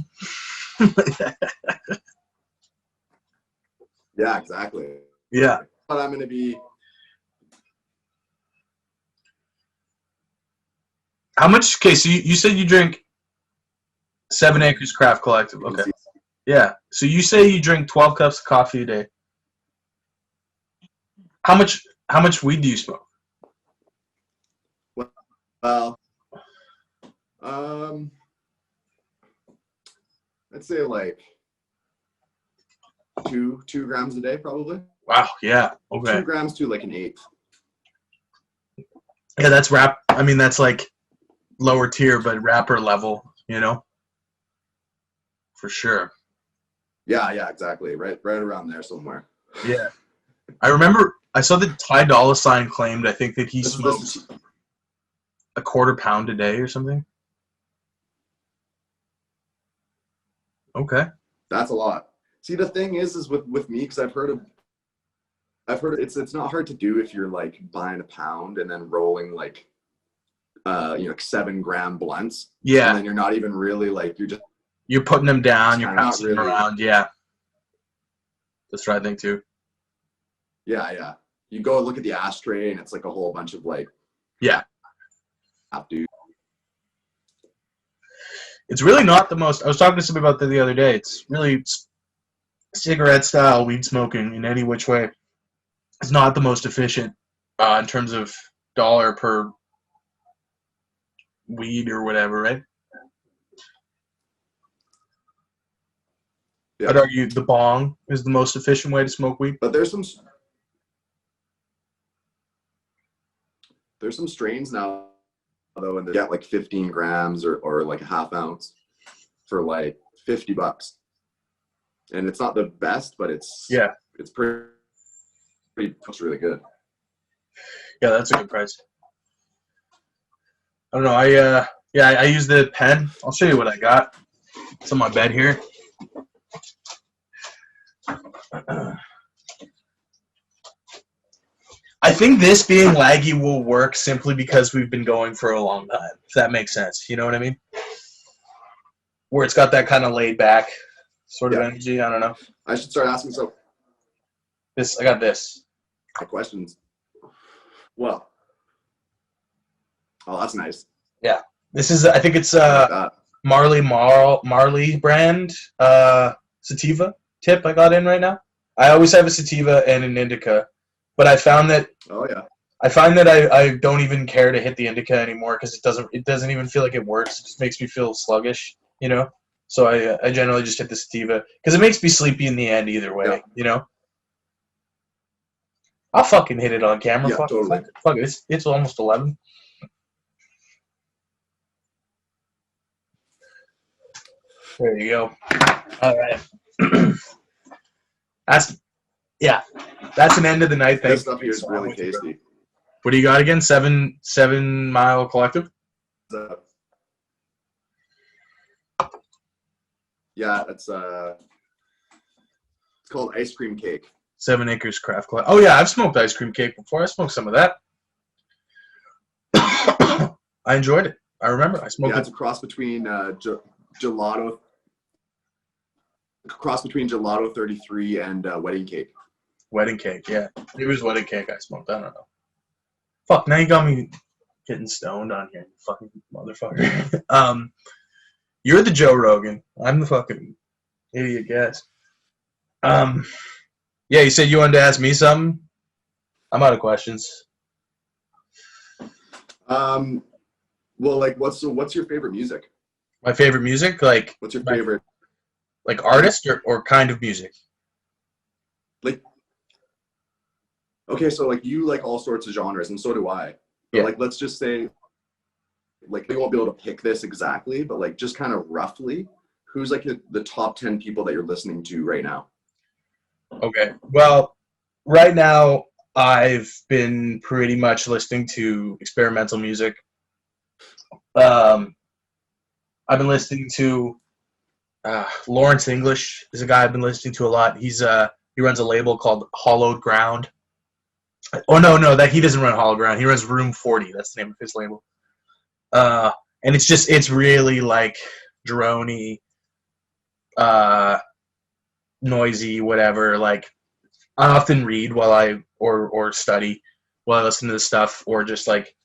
Yeah, exactly. Yeah. But I'm gonna be. How much? Okay, so you said you drink 7 Acres Craft Collective. Okay. Yeah. So you say you drink 12 cups of coffee a day. How much weed do you smoke? Well, I'd say like 2 grams a day, probably. Wow. Yeah. Okay. 2 grams to like an eighth. Yeah, that's rap. I mean, that's like lower tier, but rapper level, you know? For sure. Yeah, exactly. Right around there somewhere. Yeah. I remember I saw that Ty Dolla $ign claimed, I think, that he smokes a quarter pound a day or something. Okay. That's a lot. See, the thing is with me, because I've heard it's not hard to do if you're like buying a pound and then rolling like 7 gram blunts. Yeah. And then you're not even really like you're putting them down, you're passing them really around, yeah. That's what I think too. Yeah. You go look at the ashtray and it's like a whole bunch of like dude. It's really not the most. I was talking to somebody about that the other day. It's really cigarette style weed smoking in any which way. It's not the most efficient in terms of dollar per weed or whatever, right? Yeah. I'd argue the bong is the most efficient way to smoke weed. But there's some strains now though, and they get like 15 grams or like a half ounce for like $50. And it's not the best, but it's pretty it's really good. Yeah, that's a good price. I don't know. I use the pen. I'll show you what I got. It's on my bed here. I think this being laggy will work simply because we've been going for a long time, if that makes sense. You know what I mean? Where it's got that kind of laid back sort of energy. I don't know. I should start asking some. I got this. Questions. Well. Oh, that's nice. Yeah. This is, I think it's Marley brand sativa tip I got in right now. I always have a sativa and an indica. But I found that I don't even care to hit the indica anymore because it doesn't even feel like it works. It just makes me feel sluggish, you know. So I generally just hit the sativa because it makes me sleepy in the end either way, you know. I'll fucking hit it on camera. Yeah, totally. Fuck it. It's almost 11. There you go. All right. That's an end of the night thing. This stuff here is really tasty. What do you got again? 7 Mile Collective? Yeah, it's called Ice Cream Cake. 7 Acres Craft Collective. Oh yeah, I've smoked ice cream cake before. I smoked some of that. I enjoyed it. I remember I smoked it. It's a cross between gelato. Cross between Gelato 33 and Wedding Cake. Wedding Cake, yeah. It was Wedding Cake I smoked. I don't know. Fuck, now you got me getting stoned on here, you fucking motherfucker. You're the Joe Rogan. I'm the fucking idiot guest. Yeah, you said you wanted to ask me something? I'm out of questions. Well, Well, like, what's your favorite music? My favorite music, like what's your favorite, like artist or kind of music? Like, okay, so like you like all sorts of genres, and so do I. But Yeah. like, let's just say, like, we won't be able to pick this exactly, but like, just kind of roughly, who's like the top 10 people that you're listening to right now? Okay. Well, right now I've been pretty much listening to experimental music. I've been listening to Lawrence English is a guy I've been listening to a lot. He runs a label called Hollowed Ground. Oh no, that he doesn't run Hollowed Ground. He runs Room 40. That's the name of his label. And it's really like droney, noisy, whatever. Like I often read or study while I listen to this stuff, or just like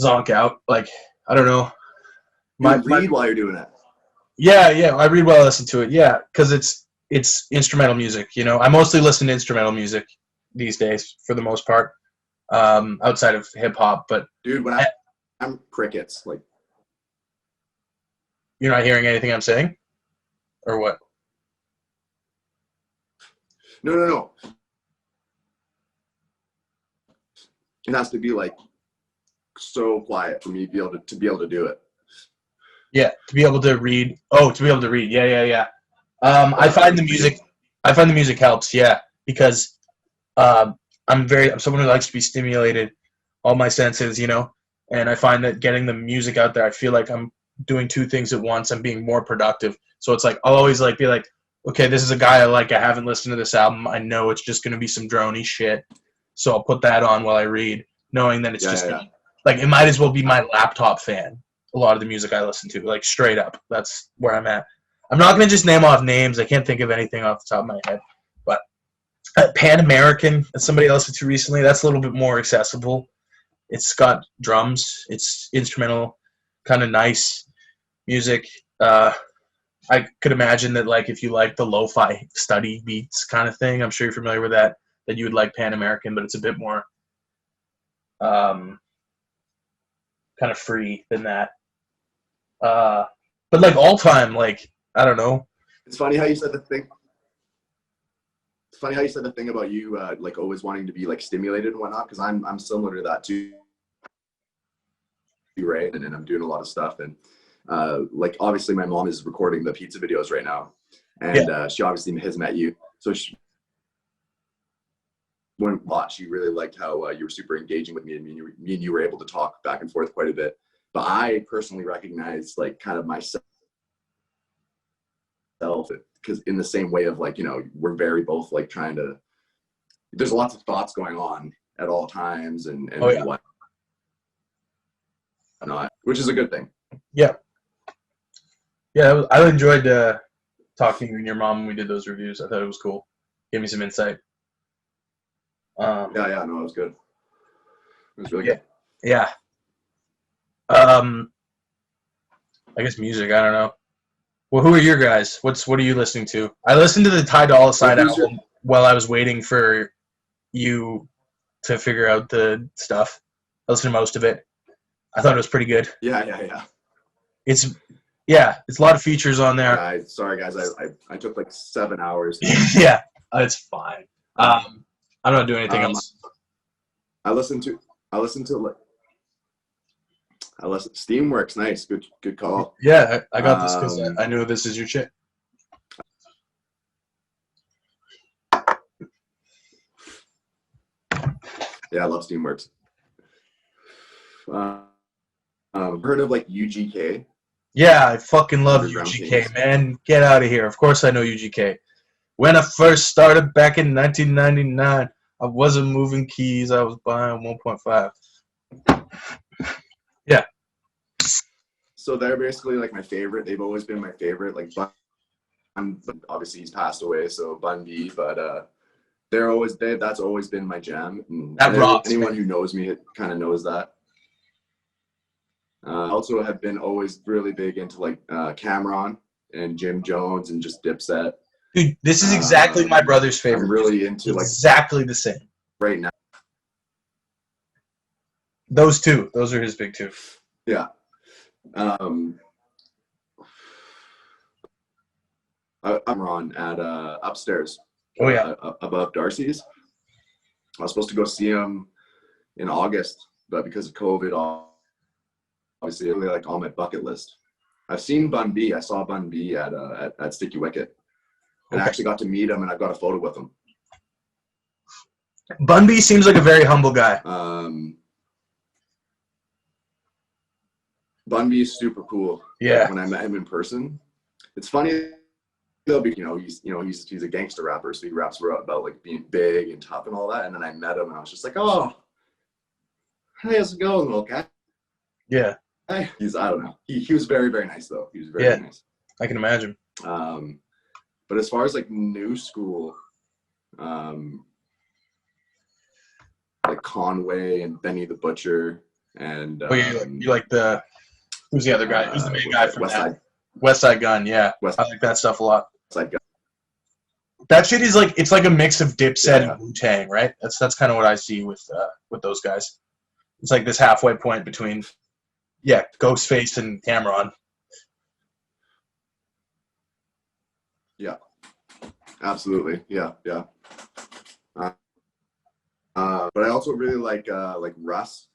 zonk out. Like I don't know. Read while you're doing it. Yeah, I read while I listen to it. Yeah, because it's instrumental music. You know, I mostly listen to instrumental music these days for the most part, outside of hip hop. But dude, when I'm crickets, like you're not hearing anything I'm saying, or what? No. It has to be like so quiet for me to be able to do it. Yeah, to be able to read. Oh, to be able to read. Yeah. I find the music helps. Yeah, because I'm someone who likes to be stimulated, all my senses, you know. And I find that getting the music out there, I feel like I'm doing two things at once. I'm being more productive. So it's like I'll always like be like, okay, this is a guy I like. I haven't listened to this album. I know it's just gonna be some droney shit. So I'll put that on while I read, knowing that it's like it might as well be my laptop fan. A lot of the music I listen to, like straight up. That's where I'm at. I'm not going to just name off names. I can't think of anything off the top of my head. But Pan American, that's somebody I listened to recently. That's a little bit more accessible. It's got drums. It's instrumental, kind of nice music. I could imagine that, like, if you like the lo-fi study beats kind of thing, I'm sure you're familiar with that you would like Pan American, but it's a bit more kind of free than that. But like all time, like I don't know. It's funny how you said the thing. It's funny how you said the thing about you like always wanting to be like stimulated and whatnot, because I'm similar to that too. Right, and I'm doing a lot of stuff, and like obviously my mom is recording the pizza videos right now, and she obviously has met you, so she really liked how you were super engaging with me, and me and you were able to talk back and forth quite a bit. But I personally recognize like kind of myself, because in the same way of like, you know, we're very both like trying to, there's lots of thoughts going on at all times and whatnot, which is a good thing. Yeah, I enjoyed talking to you and your mom when we did those reviews. I thought it was cool. Gave me some insight. No, it was good. It was really good. Yeah. I guess music. I don't know. Well, who are your guys? What are you listening to? I listened to the Ty Dolla $ign album while I was waiting for you to figure out the stuff. I listened to most of it. I thought it was pretty good. Yeah. It's a lot of features on there. Sorry guys, I took like 7 hours. Yeah, it's fine. I'm not doing anything else. I listened to Steamworks. Nice, good call. Yeah, I got this because I know this is your shit. Yeah, I love Steamworks. Heard of like UGK? Yeah, I fucking love UGK, man. Get out of here. Of course I know UGK. When I first started back in 1999, I wasn't moving keys. I was buying 1.5. Yeah. So they're basically like my favorite. They've always been my favorite. Like obviously he's passed away, so Bun B, but that's always been my jam. And that rocks. Anyone who knows me kind of knows that. Also have been always really big into like Cameron and Jim Jones and just Dipset. Dude, this is exactly my brother's favorite. I'm really into like exactly the same right now. Those two. Those are his big two. Yeah. I'm Ron at upstairs. Oh yeah. Above Darcy's. I was supposed to go see him in August, but because of COVID, obviously really like on my bucket list. I've seen Bun B. I saw Bun B at Sticky Wicket, and I actually got to meet him, and I've got a photo with him. Bun B seems like a very humble guy. Bun B is super cool. Yeah. When I met him in person, it's funny. He's a gangster rapper, so he raps about like being big and tough and all that. And then I met him, and I was just like, "Oh, hey, how's it going, little cat?" Yeah. I don't know. He was very, very nice though. He was very nice. I can imagine. But as far as like new school, like Conway and Benny the Butcher and you like who's the other guy? Who's the main guy from West Side Gun? Yeah, I like that stuff a lot. West Side Gun. That shit is like, it's like a mix of Dipset and Wu-Tang, right? That's kind of what I see with those guys. It's like this halfway point between Ghostface and Cameron. Yeah, absolutely. Yeah. But I also really like Russ.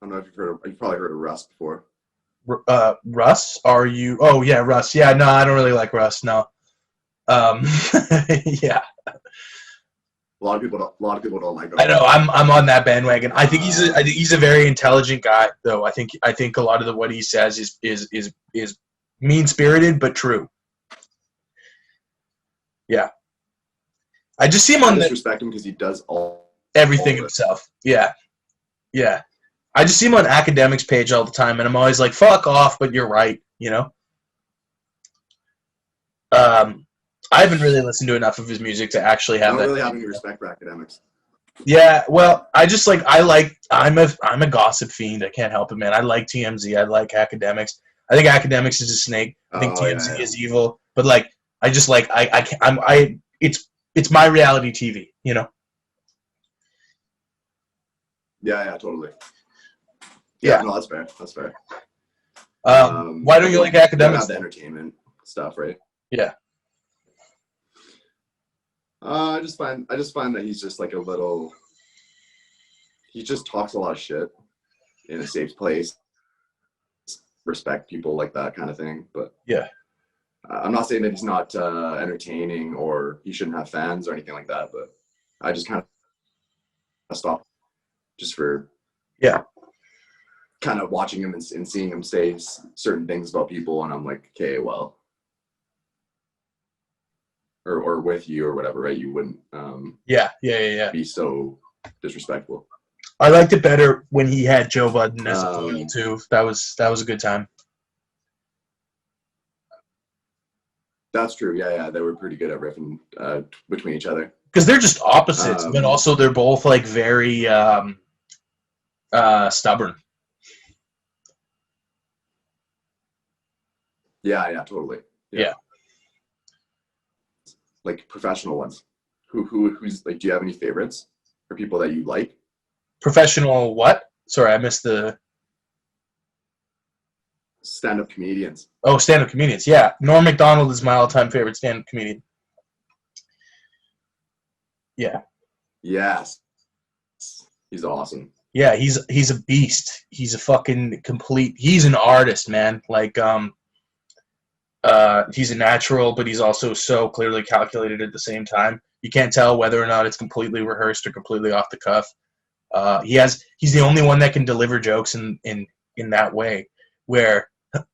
I don't know if you've probably heard of Russ before. Russ? Are you? Oh yeah, Russ. Yeah, no, I don't really like Russ. No. Yeah. A lot of people don't like him. I know. I'm on that bandwagon. I think he's a very intelligent guy, though. I think a lot of what he says is mean spirited but true. Yeah. I just see him on disrespect him because he does everything himself. Yeah. Yeah. I just see him on Academics page all the time, and I'm always like, fuck off, but you're right, you know? I haven't really listened to enough of his music to actually have that. I don't really have any respect for Academics. Yeah, well, I'm a gossip fiend. I can't help it, man. I like TMZ. I like Academics. I think Academics is a snake. I think TMZ is evil. But like, I just like it's my reality TV, you know? Yeah, totally. Yeah. No, that's fair. That's fair. Why don't you like Academics? The entertainment stuff, right? Yeah. I just find that he's just like he just talks a lot of shit in a safe place. Respect people like that kind of thing. But yeah. I'm not saying that he's not entertaining or he shouldn't have fans or anything like that, but I just kind of stop just for kind of watching him and seeing him say certain things about people, and I'm like, okay, well, or with you or whatever, right? You wouldn't be so disrespectful. I liked it better when he had Joe Budden as a foil too. That was a good time. That's true. Yeah, they were pretty good at riffing between each other. Because they're just opposites, but also they're both like very stubborn. Yeah, totally. Yeah. Like professional ones. Who's like? Do you have any favorites or people that you like? Professional what? Sorry, I missed the stand-up comedians. Oh, stand-up comedians. Yeah, Norm Macdonald is my all-time favorite stand-up comedian. Yeah. Yes. He's awesome. Yeah, he's a beast. He's a fucking complete. He's an artist, man. Like he's a natural, but he's also so clearly calculated at the same time. You can't tell whether or not it's completely rehearsed or completely off the cuff. He's the only one that can deliver jokes in that way, where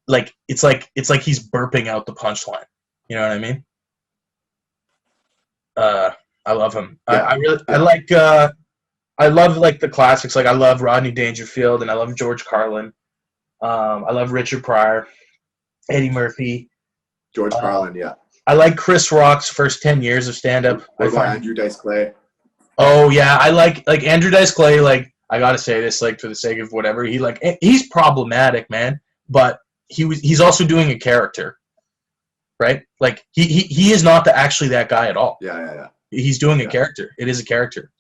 like it's like he's burping out the punchline. You know what I mean? I love him. Yeah. I love like the classics. Like I love Rodney Dangerfield and I love George Carlin. I love Richard Pryor, Eddie Murphy. George Carlin, yeah. I like Chris Rock's first 10 years of stand-up. What about Andrew Dice Clay? Oh yeah, I like Andrew Dice Clay. Like I gotta say this, like for the sake of whatever, he's problematic, man. But he's also doing a character, right? Like he is not actually that guy at all. Yeah. He's doing a character. It is a character.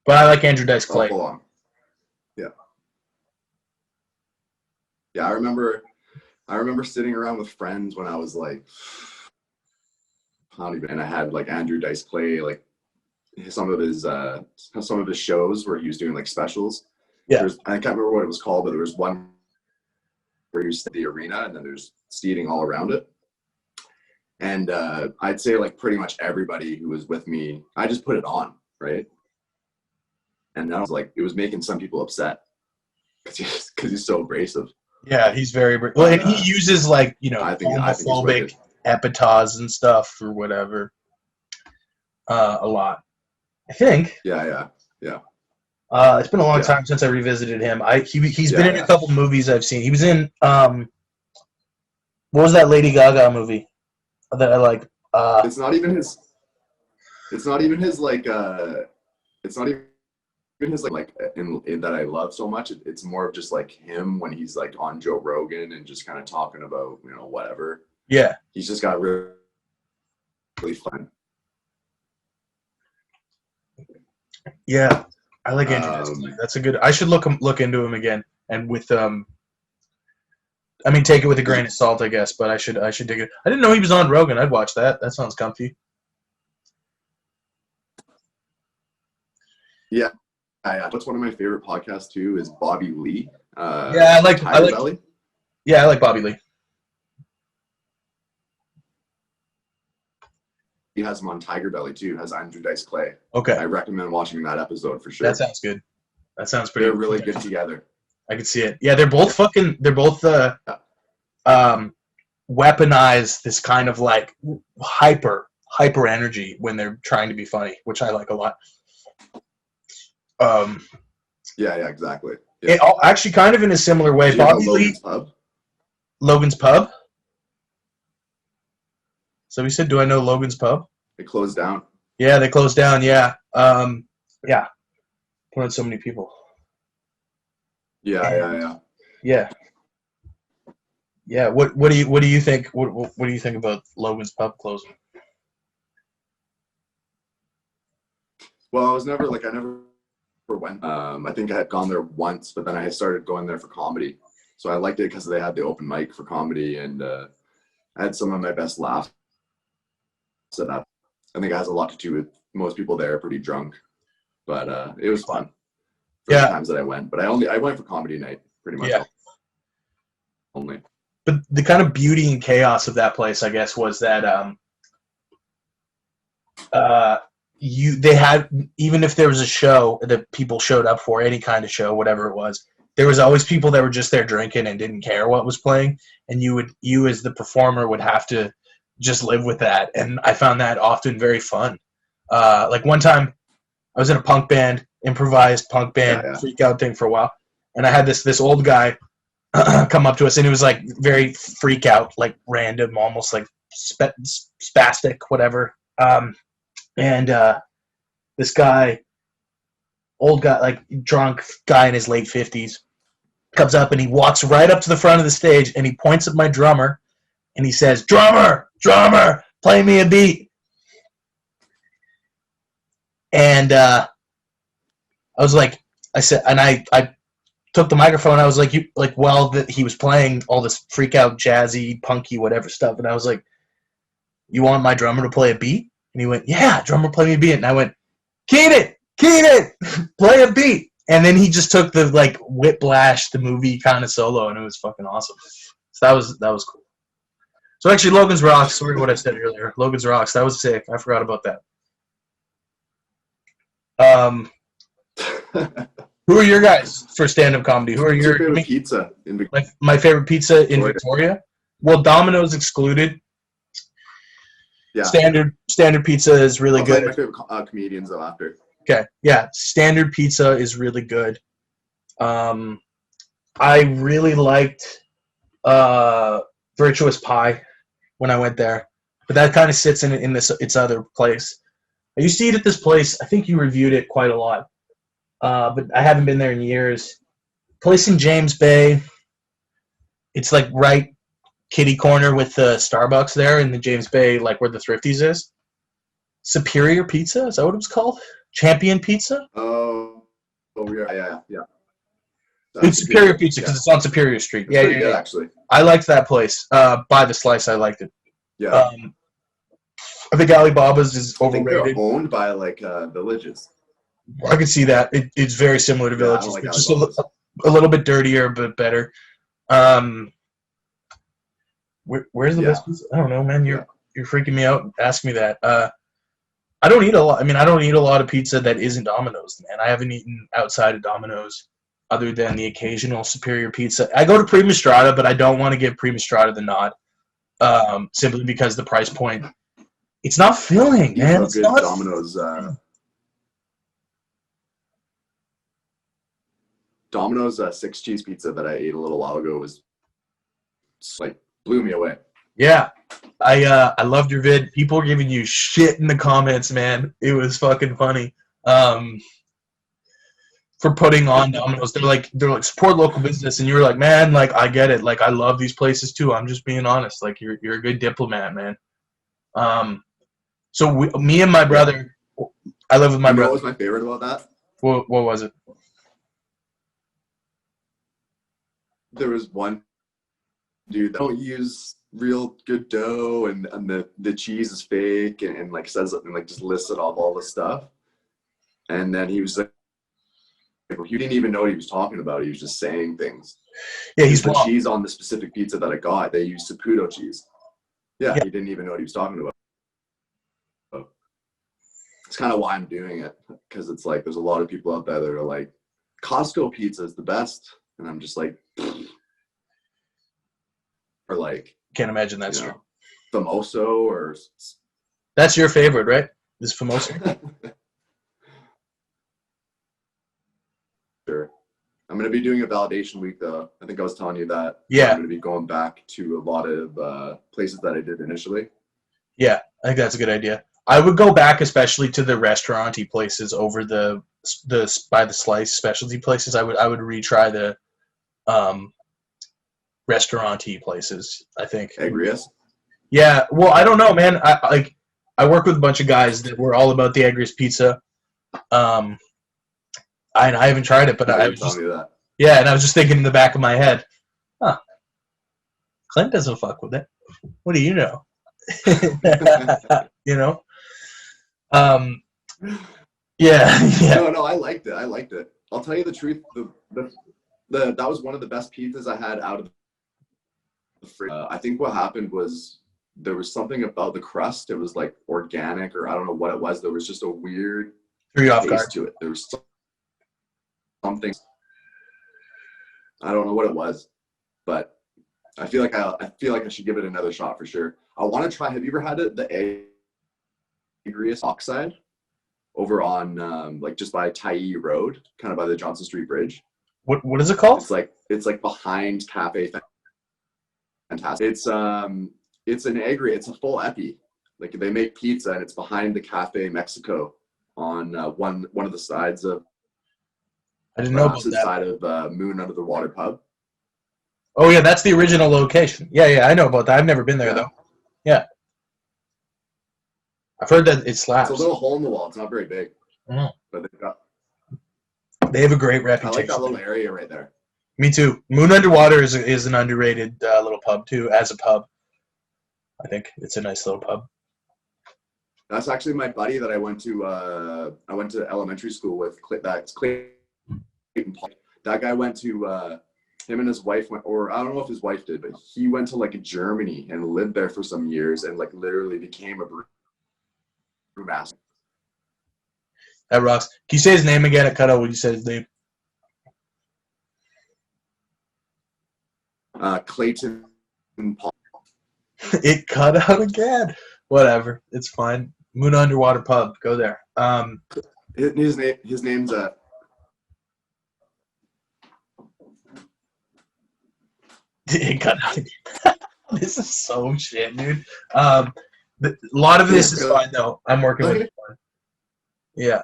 But I like Andrew Dice Clay. Hold on. Yeah. Yeah, I remember sitting around with friends when I was like, and I had like Andrew Dice Clay, like some of his shows where he was doing like specials. Yeah. I can't remember what it was called, but there was one where you sit in the arena and then there's seating all around it. And I'd say like pretty much everybody who was with me, I just put it on, right? And I was like, it was making some people upset because he's so abrasive. Yeah, he's very well, and he uses like I think homophobic epithets and stuff or whatever. A lot, I think. Yeah. It's been a long time since I revisited him. He's been in a couple movies I've seen. He was in what was that Lady Gaga movie that I like? It's not even his like in that I love so much. It's more of just like him when he's like on Joe Rogan and just kind of talking about whatever. Yeah, he's just got really, really fun. Yeah, I like Andrew Dice Clay. That's a good. I should look into him again, and with I mean, take it with a grain of salt, I guess. But I should dig it. I didn't know he was on Rogan. I'd watch that. That sounds comfy. Yeah. What's one of my favorite podcasts too is Bobby Lee. I like Belly. Yeah, I like Bobby Lee. He has him on Tiger Belly too. Has Andrew Dice Clay. Okay. I recommend watching that episode for sure. That sounds good. That sounds pretty. They're really good together. I can see it. Yeah, they're both weaponize this kind of like hyper energy when they're trying to be funny, which I like a lot. Yeah, exactly. Yeah. Actually, kind of in a similar way. Bobby Lee. Logan's Pub. So we said, do I know Logan's Pub? It closed down. Yeah, they closed down. Yeah. Yeah. Put on so many people. Yeah. Yeah. What do you think? What do you think about Logan's Pub closing? Well, I never went. I think I had gone there once, but then I had started going there for comedy. So I liked it because they had the open mic for comedy, and I had some of my best laughs at that. I think it has a lot to do with most people there are pretty drunk, but it was fun for the times that I went. But I went for comedy night pretty much. Only. But the kind of beauty and chaos of that place, I guess, was that they had, even if there was a show that people showed up for, any kind of show, whatever it was, there was always people that were just there drinking and didn't care what was playing, and you as the performer would have to just live with that. And I found that often very fun. Like one time I was in a punk band, improvised punk band, freak out thing for a while, and I had this old guy come up to us, and he was like very freak out, like random, almost like spastic, whatever. And this guy, old guy, like drunk guy in his late 50s, comes up and he walks right up to the front of the stage and he points at my drummer and he says, "Drummer, play me a beat." And I was like, I said, and I took the microphone. I was like, he was playing all this freak out, jazzy, punky, whatever stuff. And I was like, "You want my drummer to play a beat?" And he went, "Yeah, drummer, play me a beat." And I went, Keenan, play a beat. And then he just took the like Whiplash, the movie kind of solo, and it was fucking awesome. So that was cool. So actually, Logan's Rocks. Sorry what I said earlier. Logan's Rocks. That was sick. I forgot about that. Who are your guys for stand-up comedy? Who are your favorite pizza in Victoria? My favorite pizza in Victoria? Well, Domino's excluded. Yeah. Standard pizza is really good. My favorite comedians though after. Okay. Yeah. Standard pizza is really good. I really liked Virtuous Pie when I went there, but that kind of sits in its other place. I used to eat at this place. I think you reviewed it quite a lot, but I haven't been there in years. Place in James Bay. It's like right kitty corner with the Starbucks there in the James Bay, like where the Thrifties is. Superior Pizza, is that what it was called? Champion Pizza? Oh yeah. It's Superior Pizza because it's on Superior Street. It's pretty good, actually. I liked that place. By the slice, I liked it. Yeah. I think Alibaba's is overrated. I think they're owned by like Villages. I can see that. It's very similar to Villages, like but just a little bit dirtier, but better. Where's the best pizza? I don't know, man. You're freaking me out. Ask me that. I don't eat a lot. I mean, I don't eat a lot of pizza that isn't Domino's, man. I haven't eaten outside of Domino's other than the occasional Superior Pizza. I go to Prima Strada, but I don't want to give Prima Strada the nod, simply because the price point. It's not filling, man. It's not Domino's 6 cheese pizza that I ate a little while ago was like blew me away. Yeah, I loved your vid. People were giving you shit in the comments, man. It was fucking funny. For putting on Domino's, they're like support local business, and you were like, man, like I get it. Like I love these places too. I'm just being honest. Like you're a good diplomat, man. So me and my brother, I live with my brother. What was my favorite about that? What was it? There was one dude that don't use real good dough, and the cheese is fake, and like says it and like just listed off all the stuff, and then he was like, you didn't even know what he was talking about. He was just saying things. Yeah, he's the cheese on the specific pizza that I got. They used Saputo cheese. Yeah, he didn't even know what he was talking about. It's kind of why I'm doing it, because it's like there's a lot of people out there that are like, Costco pizza is the best, and I'm just like, or like, can't imagine that's true. Famoso or that's your favorite, right? Is Famoso? Sure. I'm going to be doing a validation week, though. I think I was telling you that. Yeah. I'm going to be going back to a lot of places that I did initially. Yeah, I think that's a good idea. I would go back, especially to the restaurant-y places over the by the slice specialty places. I would retry the restaurant-y places, I think. Agrius? Yeah, well, I don't know, man. I work with a bunch of guys that were all about the Agrius pizza. I haven't tried it, but I was just, yeah, and I was just thinking in the back of my head, huh, Clint doesn't fuck with it. What do you know? You know? Yeah. No, I liked it. I'll tell you the truth. That was one of the best pizzas I had out of the fridge. I think what happened was there was something about the crust. It was like organic, or I don't know what it was. There was just a weird taste to it. There was something. I don't know what it was, but I feel like I should give it another shot for sure. I want to try. Have you ever had it? The Agrius Oxide over on like just by Tyee Road, kind of by the Johnson Street Bridge. What is it called? It's like behind Cafe Fantastic. It's an Agrius. It's a full epi. Like they make pizza, and it's behind the Cafe Mexico on one of the sides of. I didn't know about that. Side of Moon Under the Water Pub. Oh yeah, that's the original location. Yeah, I know about that. I've never been there though. Yeah. I've heard that it slaps. It's a little hole in the wall. It's not very big. Mm. But they have a great reputation. I like that little area right there. Me too. Moon Underwater is an underrated little pub too, as a pub. I think it's a nice little pub. That's actually my buddy that I went to elementary school with. That's Clayton. That guy went to him and his wife went, or I don't know if his wife did, but he went to like Germany and lived there for some years and like literally became a brewmaster. That rocks. Can you say his name again? It cut out when you said his name. Clayton Paul. It cut out again. Whatever. It's fine. Moon Underwater Pub. Go there. His name's It cut out again. This is so shit, dude. A lot of this is fine though. I'm working with it. Yeah.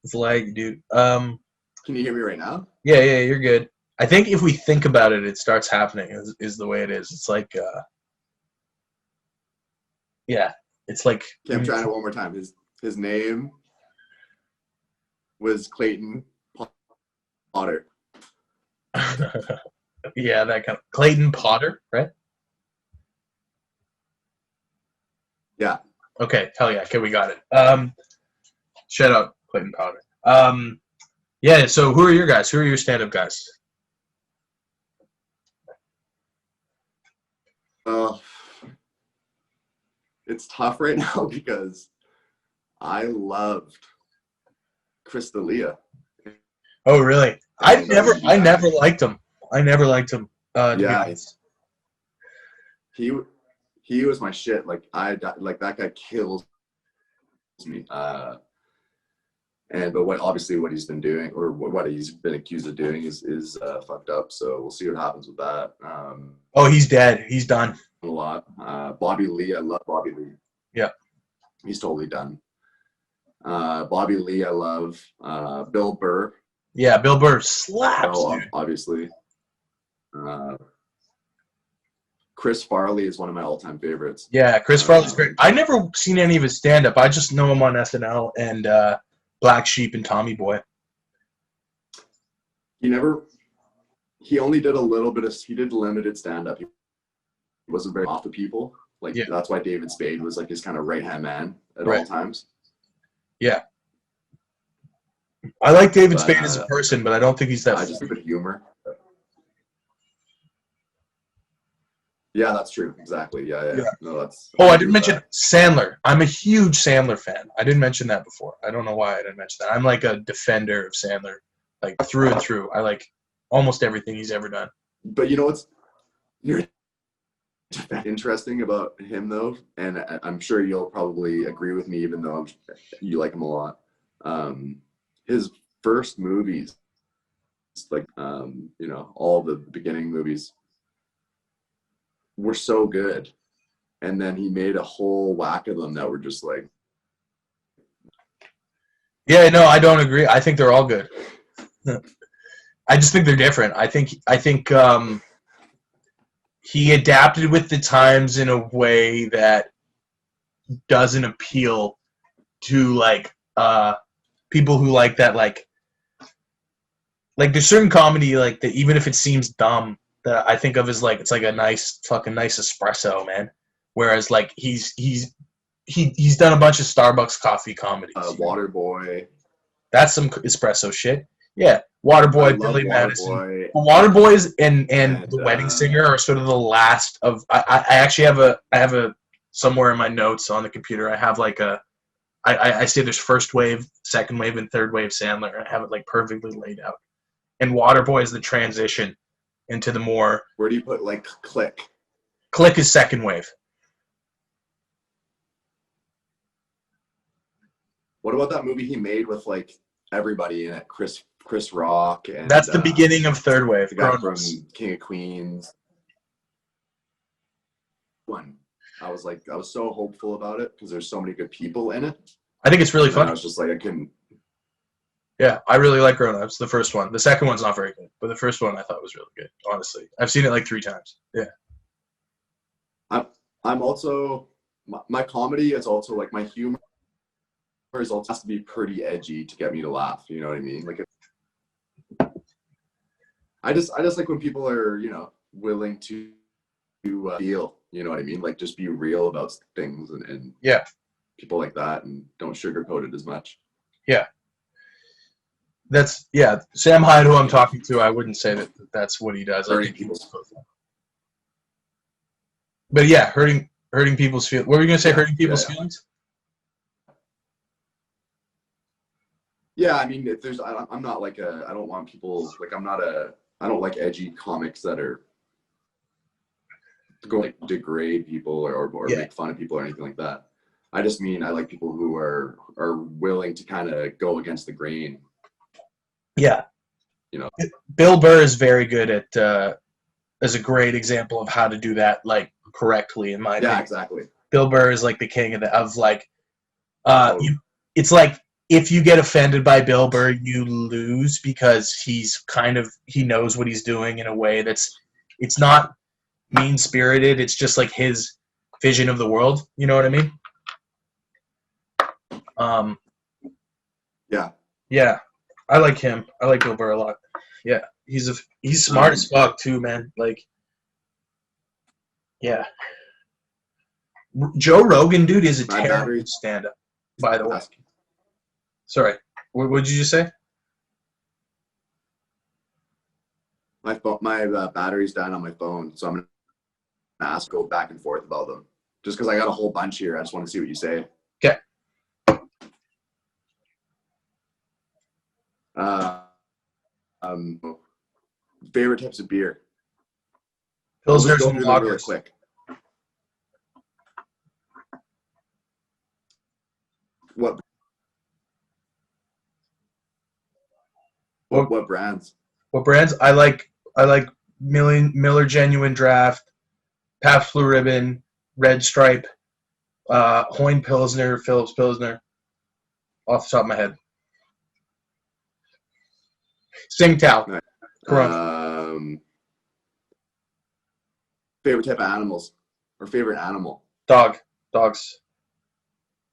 It's laggy, dude. Can you hear me right now? Yeah, you're good. I think if we think about it, it starts happening is the way it is. It's like yeah. It's like okay, I'm trying it one more time. His name was Clayton Potter. Yeah, that kind of Clayton Potter, right? Yeah. Okay, hell yeah. Okay, we got it. Shout out Clayton Potter. Yeah, so who are your guys? Who are your stand-up guys? It's tough right now because I loved Chris D'Elia. Oh, really? I never liked him. To be Yeah, honest. he was my shit. Like like that guy kills me. But what he's been doing, or what he's been accused of doing, is fucked up. So we'll see what happens with that. Oh, he's dead. He's done. A lot. Bobby Lee, I love Bobby Lee. Yeah, he's totally done. Bobby Lee, I love. Bill Burr. Yeah, Bill Burr slaps. Obviously. Chris Farley is one of my all-time favorites. Yeah, Chris Farley's great. I never seen any of his stand-up. I just know him on SNL and Black Sheep and Tommy Boy. He only did a little bit he did limited stand-up. He wasn't very off the people. Like, yeah. That's why David Spade was like his kind of right-hand man at all times. Yeah. I like David Spade as a person, but I don't think he's that. I just think of humor. Yeah, that's true. Exactly. Yeah. No, that's. Oh, I didn't mention Sandler. I'm a huge Sandler fan. I didn't mention that before. I don't know why I didn't mention that. I'm like a defender of Sandler, like through and through. I like almost everything he's ever done. But you know what's interesting about him, though, and I'm sure you'll probably agree with me, even though you like him a lot. His first movies, like all the beginning movies, were so good, and then he made a whole whack of them that were just like. Yeah, no, I don't agree. I think they're all good. I just think they're different. I think he adapted with the times in a way that doesn't appeal to like people who like that, like there's certain comedy like that, even if it seems dumb, that I think of as like it's like a nice espresso, man. Whereas like he's done a bunch of Starbucks coffee comedies. Waterboy. That's some espresso shit. Yeah, Waterboy, Billy Madison. Waterboy. and The Wedding Singer are sort of the last of. I actually have a somewhere in my notes on the computer. I have like I say there's first wave, second wave, and third wave Sandler. I have it like perfectly laid out. And Waterboy is the transition into the more. Where do you put like Click? Click is second wave. What about that movie he made with like everybody in it? Chris Rock and that's the beginning of third wave. The guy from King of Queens. I was so hopeful about it because there's so many good people in it. I think it's really fun. I was just like, I couldn't. Yeah, I really like Grown Ups. The first one. The second one's not very good, but the first one I thought was really good. Honestly, I've seen it like 3 times. Yeah. I'm also my comedy is also like my humor is also has to be pretty edgy to get me to laugh. You know what I mean? Like, I just like when people are willing to feel. You know what I mean? Like, just be real about things and yeah, people like that, and don't sugarcoat it as much. Yeah. Sam Hyde, who I'm talking to, I wouldn't say that's what he does. Hurting people's But yeah, hurting people's feelings. What were you gonna say? Hurting people's feelings? Yeah, I mean, if there's, I'm not like I don't want people like I don't like edgy comics that are going to degrade people or make fun of people or anything like that. I just mean I like people who are willing to kind of go against the grain. Yeah. Bill Burr is very good at as a great example of how to do that like correctly in my opinion. Yeah, exactly. Bill Burr is like the king of like it's like if you get offended by Bill Burr, you lose because he knows what he's doing in a way it's not mean-spirited. It's just like his vision of the world. You know what I mean? Yeah. I like him. I like Bill Burr a lot. Yeah. he's smart as fuck too, man. Like, yeah. Joe Rogan, dude, is a terrible stand-up. By the way, sorry, what did you just say? My battery's down on my phone, so I'm gonna go back and forth about them. Just because I got a whole bunch here, I just want to see what you say. Okay. Favorite types of beer? Pilsners go and through them really lagers. quick. What brands? What brands? I like Miller Genuine Draft, Pabst Blue Ribbon, Red Stripe, Hoyne Pilsner, Phillips Pilsner. Off the top of my head. Tsingtao. Nice. Corona. Favorite type of animals or favorite animal? Dogs.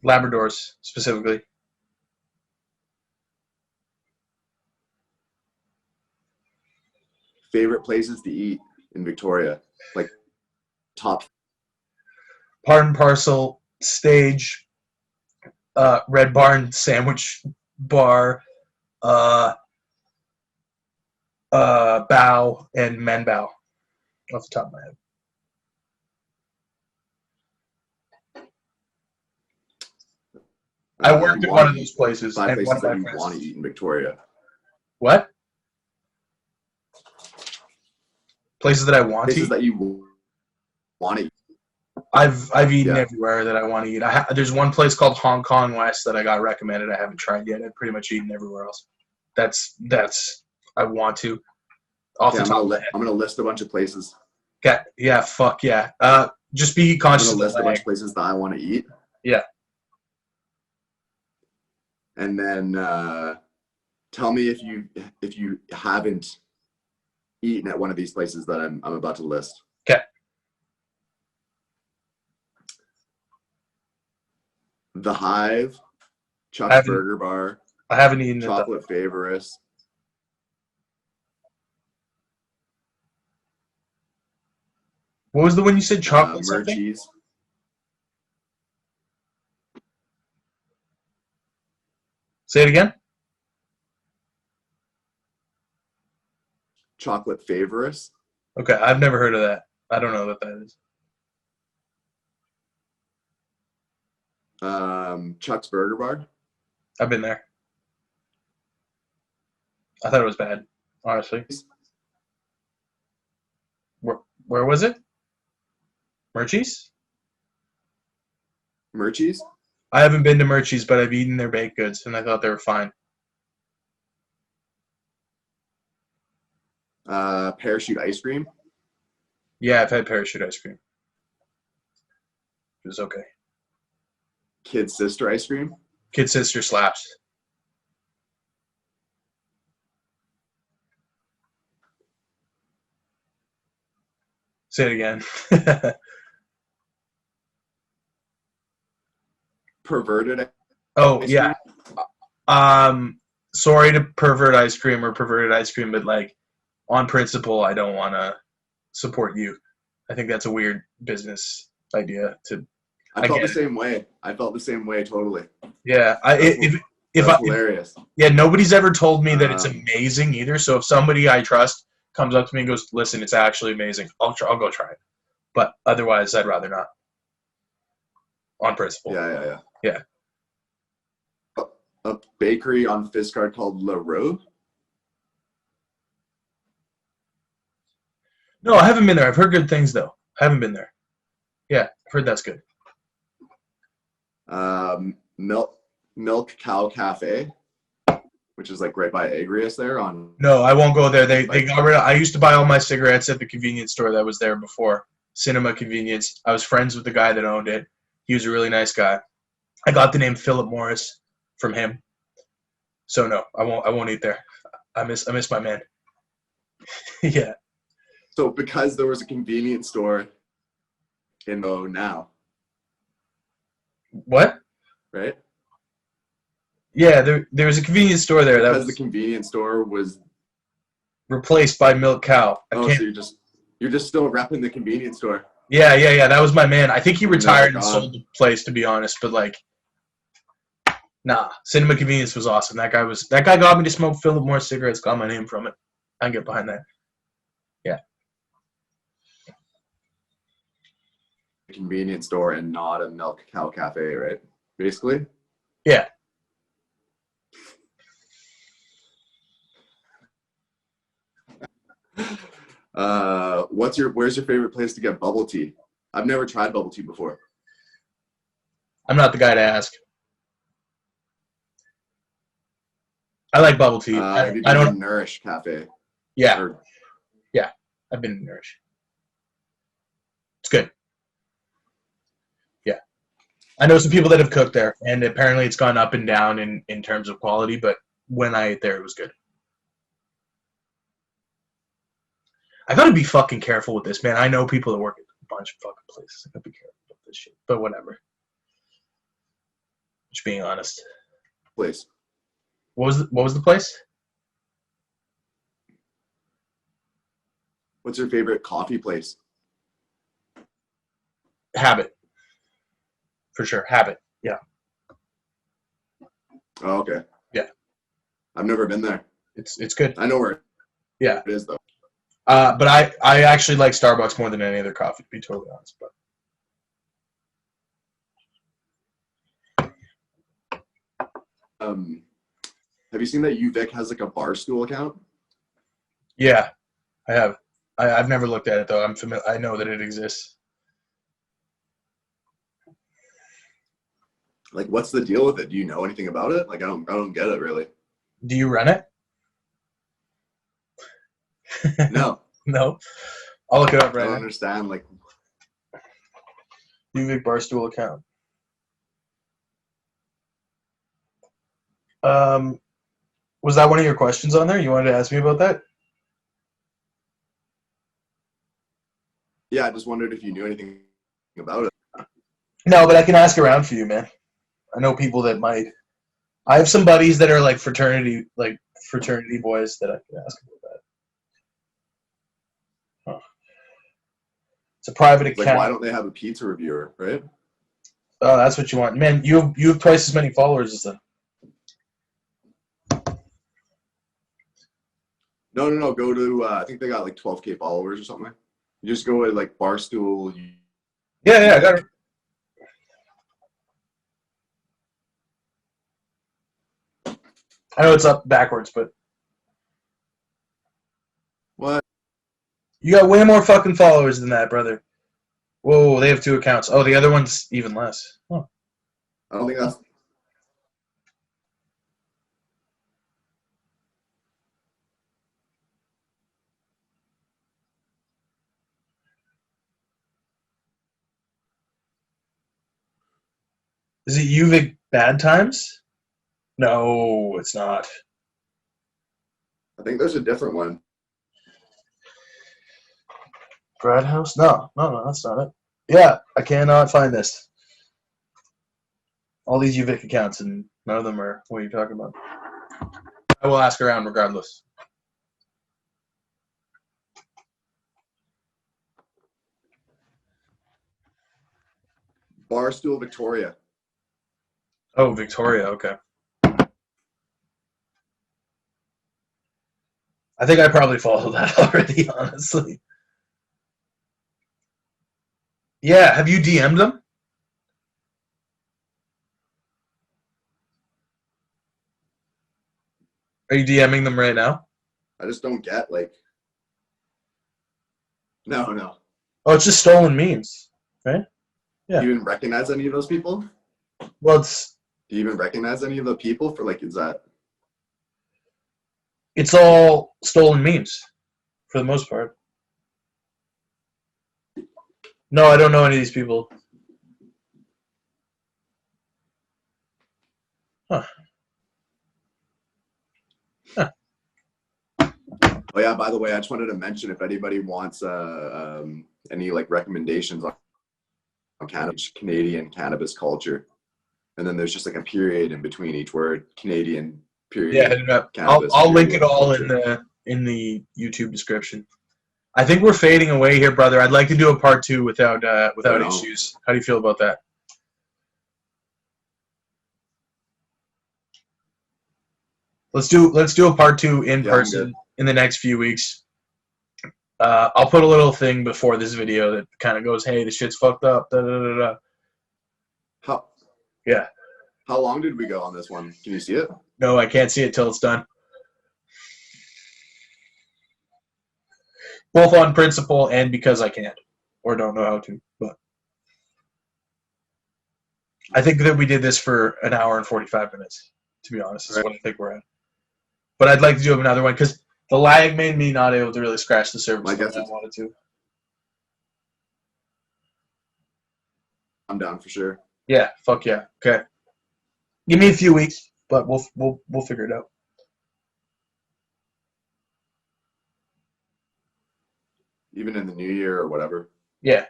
Labradors specifically. Favorite places to eat in Victoria? Like top. Part and Parcel, Stage, Red Barn Sandwich Bar, Bow, and Menbow. Off the top of my head. I worked at one of those places. Five and places one of that my you friends. want to eat in Victoria. What? Places that I want Places to eat? that you want to eat. I've eaten everywhere that I want to eat. There's one place called Hong Kong West that I got recommended. I haven't tried yet. I've pretty much eaten everywhere else. That's I want to. Off the top of my head. I'm gonna list a bunch of places. Okay. Yeah. Fuck yeah. Just be conscious. I'm gonna list a bunch of places that I want to eat. Yeah. And then tell me if you haven't eaten at one of these places that I'm about to list. Okay. The Hive, Chuck's Burger Bar. I haven't eaten Chocolate Favorite. What was the one you said? Chocolate something? Murchie's. Say it again. Chocolate Favorite. Okay, I've never heard of that. I don't know what that is. Chuck's Burger Bar. I've been there. I thought it was bad, honestly. Where was it? Murchie's? Murchie's? I haven't been to Murchie's, but I've eaten their baked goods, and I thought they were fine. Parachute Ice Cream? Yeah, I've had Parachute Ice Cream. It was okay. Kid Sister Ice Cream? Kid Sister slaps. Say it again. Perverted. Oh, yeah. Sorry to pervert ice cream or perverted ice cream, but like on principle, I don't want to support you. I think that's a weird business idea to. I felt the same way. I felt the same way totally. Yeah, That's hilarious. Yeah, nobody's ever told me that it's amazing either. So if somebody I trust comes up to me and goes, "Listen, it's actually amazing," I'll go try it. But otherwise, I'd rather not. On principle. Yeah. A bakery on Fiskard called La Roe. No, I haven't been there. I've heard good things though. I haven't been there. Yeah, I've heard that's good. Milk Cow Cafe, which is like right by Agrius there on. No, I won't go there. They got rid of. I used to buy all my cigarettes at the convenience store that was there before. Cinema Convenience. I was friends with the guy that owned it. He was a really nice guy. I got the name Philip Morris from him. So no, I won't eat there. I miss my man. Yeah. So because there was a convenience store in now. What? Right? Yeah, there was a convenience store there. Because the convenience store was replaced by Milk Cow. So you're just still repping the convenience store. Yeah. That was my man. I think he retired and God. sold the place, to be honest. But like, nah, Cinema Convenience was awesome. That guy got me to smoke Philip Morris cigarettes. Got my name from it. I can get behind that. Yeah. Convenience store and not a Milk Cow cafe, right? Basically. Yeah. Where's your favorite place to get bubble tea? I've never tried bubble tea before. I'm not the guy to ask. I like bubble tea. Have you been to Nourish Cafe? Yeah. Yeah. I've been to Nourish. It's good. Yeah. I know some people that have cooked there, and apparently it's gone up and down in terms of quality, but when I ate there, it was good. I gotta be fucking careful with this, man. I know people that work at a bunch of fucking places. I gotta be careful with this shit. But whatever. Just being honest. Place. What was the place? What's your favorite coffee place? Habit. For sure. Habit. Yeah. Oh, okay. Yeah. I've never been there. It's good. I know where Yeah. it is though. But I actually like Starbucks more than any other coffee, to be totally honest. But have you seen that UVic has like a Barstool account? Yeah, I have. I've never looked at it though. I'm familiar. I know that it exists. Like, what's the deal with it? Do you know anything about it? Like, I don't get it really. Do you run it? No. No. I'll look it up right I don't now. understand. Like, UVic Barstool account. Was that one of your questions on there? You wanted to ask me about that? yeah, I just wondered if you knew anything about it. No, but I can ask around for you, man. I know people that might. I have some buddies that are like fraternity boys that I can ask about that. Huh. It's a private account. Like, why don't they have a pizza reviewer, right? Oh, that's what you want, man. You have twice as many followers as them. No. Go to I think they got like 12K followers or something. You just go to like Barstool. Yeah, I got it. I know it's up backwards, but What? you got way more fucking followers than that, brother. Whoa, they have 2 accounts. Oh, the other one's even less. Huh. I don't think that's. Is it UVic Bad Times? No, it's not. I think there's a different one. Brad House? No, that's not it. Yeah, I cannot find this. All these UVic accounts, and none of them are what you're talking about. I will ask around regardless. Barstool Victoria. Oh, Victoria, okay. I think I probably followed that already, honestly. Yeah, have you DM'd them? Are you DMing them right now? I just don't get like. No. Oh, it's just stolen memes, right? Yeah. Do you even recognize any of those people? Well, it's Do you even recognize any of the people for like? Is that? It's all stolen memes, for the most part. No, I don't know any of these people. Huh. Oh yeah. By the way, I just wanted to mention if anybody wants any like recommendations on cannabis, Canadian cannabis culture, and then there's just like a period in between each word. Canadian period. Yeah, hit it up. Cannabis, I'll link period, it all culture. in the in the YouTube description. I think we're fading away here, brother. I'd like to do a part 2 without issues. How do you feel about that? Let's do a part 2 in person in the next few weeks. I'll put a little thing before this video that kind of goes, "Hey, this shit's fucked up." Da, da, da, da. How long did we go on this one? Can you see it? No, I can't see it till it's done. Both on principle and because I can't or don't know how to. But I think that we did this for an hour and 45 minutes. To be honest, is what I think we're at. But I'd like to do another one because the lag made me not able to really scratch the surface like I wanted to. I'm down for sure. Yeah, fuck yeah. Okay. Give me a few weeks, but we'll figure it out. Even in the new year or whatever. Yeah.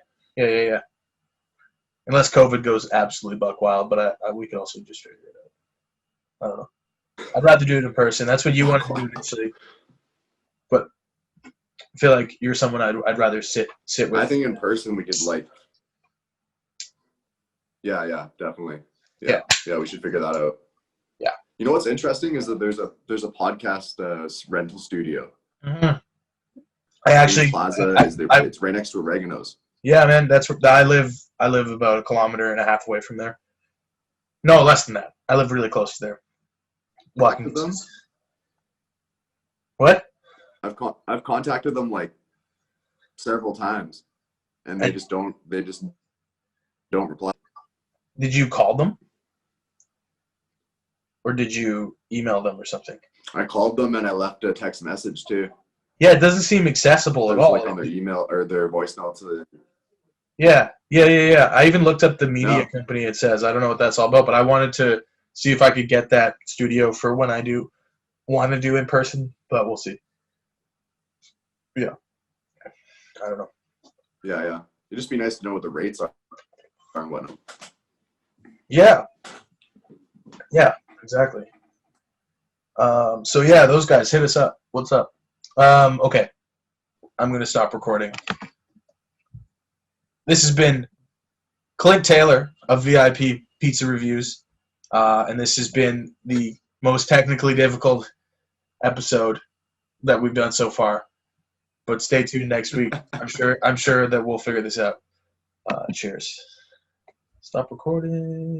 Unless COVID goes absolutely buck wild, but we can also just figure it out. I don't know. I'd rather do it in person. That's what you wanted to do initially. But I feel like you're someone I'd rather sit with. I think in person we could like. Yeah, definitely. Yeah, we should figure that out. Yeah. You know what's interesting is that there's a podcast rental studio. Mm-hmm. I actually Plaza it's right next to Oregano's. Yeah, man, that's where I live. I live about 1.5 kilometers away from there. No, less than that. I live really close to there. Walking distance. What? I've contacted them like several times, and they just don't reply. Did you call them? Or did you email them or something? I called them and I left a text message too. Yeah, it doesn't seem accessible at all. Like on their email or their voicemail to the. Yeah. I even looked up the media company it says. I don't know what that's all about, but I wanted to see if I could get that studio for when I do want to do in person, but we'll see. Yeah. I don't know. Yeah. It'd just be nice to know what the rates are and whatnot. Yeah, exactly. So yeah, those guys, hit us up. What's up? Okay. I'm going to stop recording. This has been Clint Taylor of VIP Pizza Reviews. And this has been the most technically difficult episode that we've done so far. But stay tuned next week. I'm sure that we'll figure this out. Cheers. Stop recording.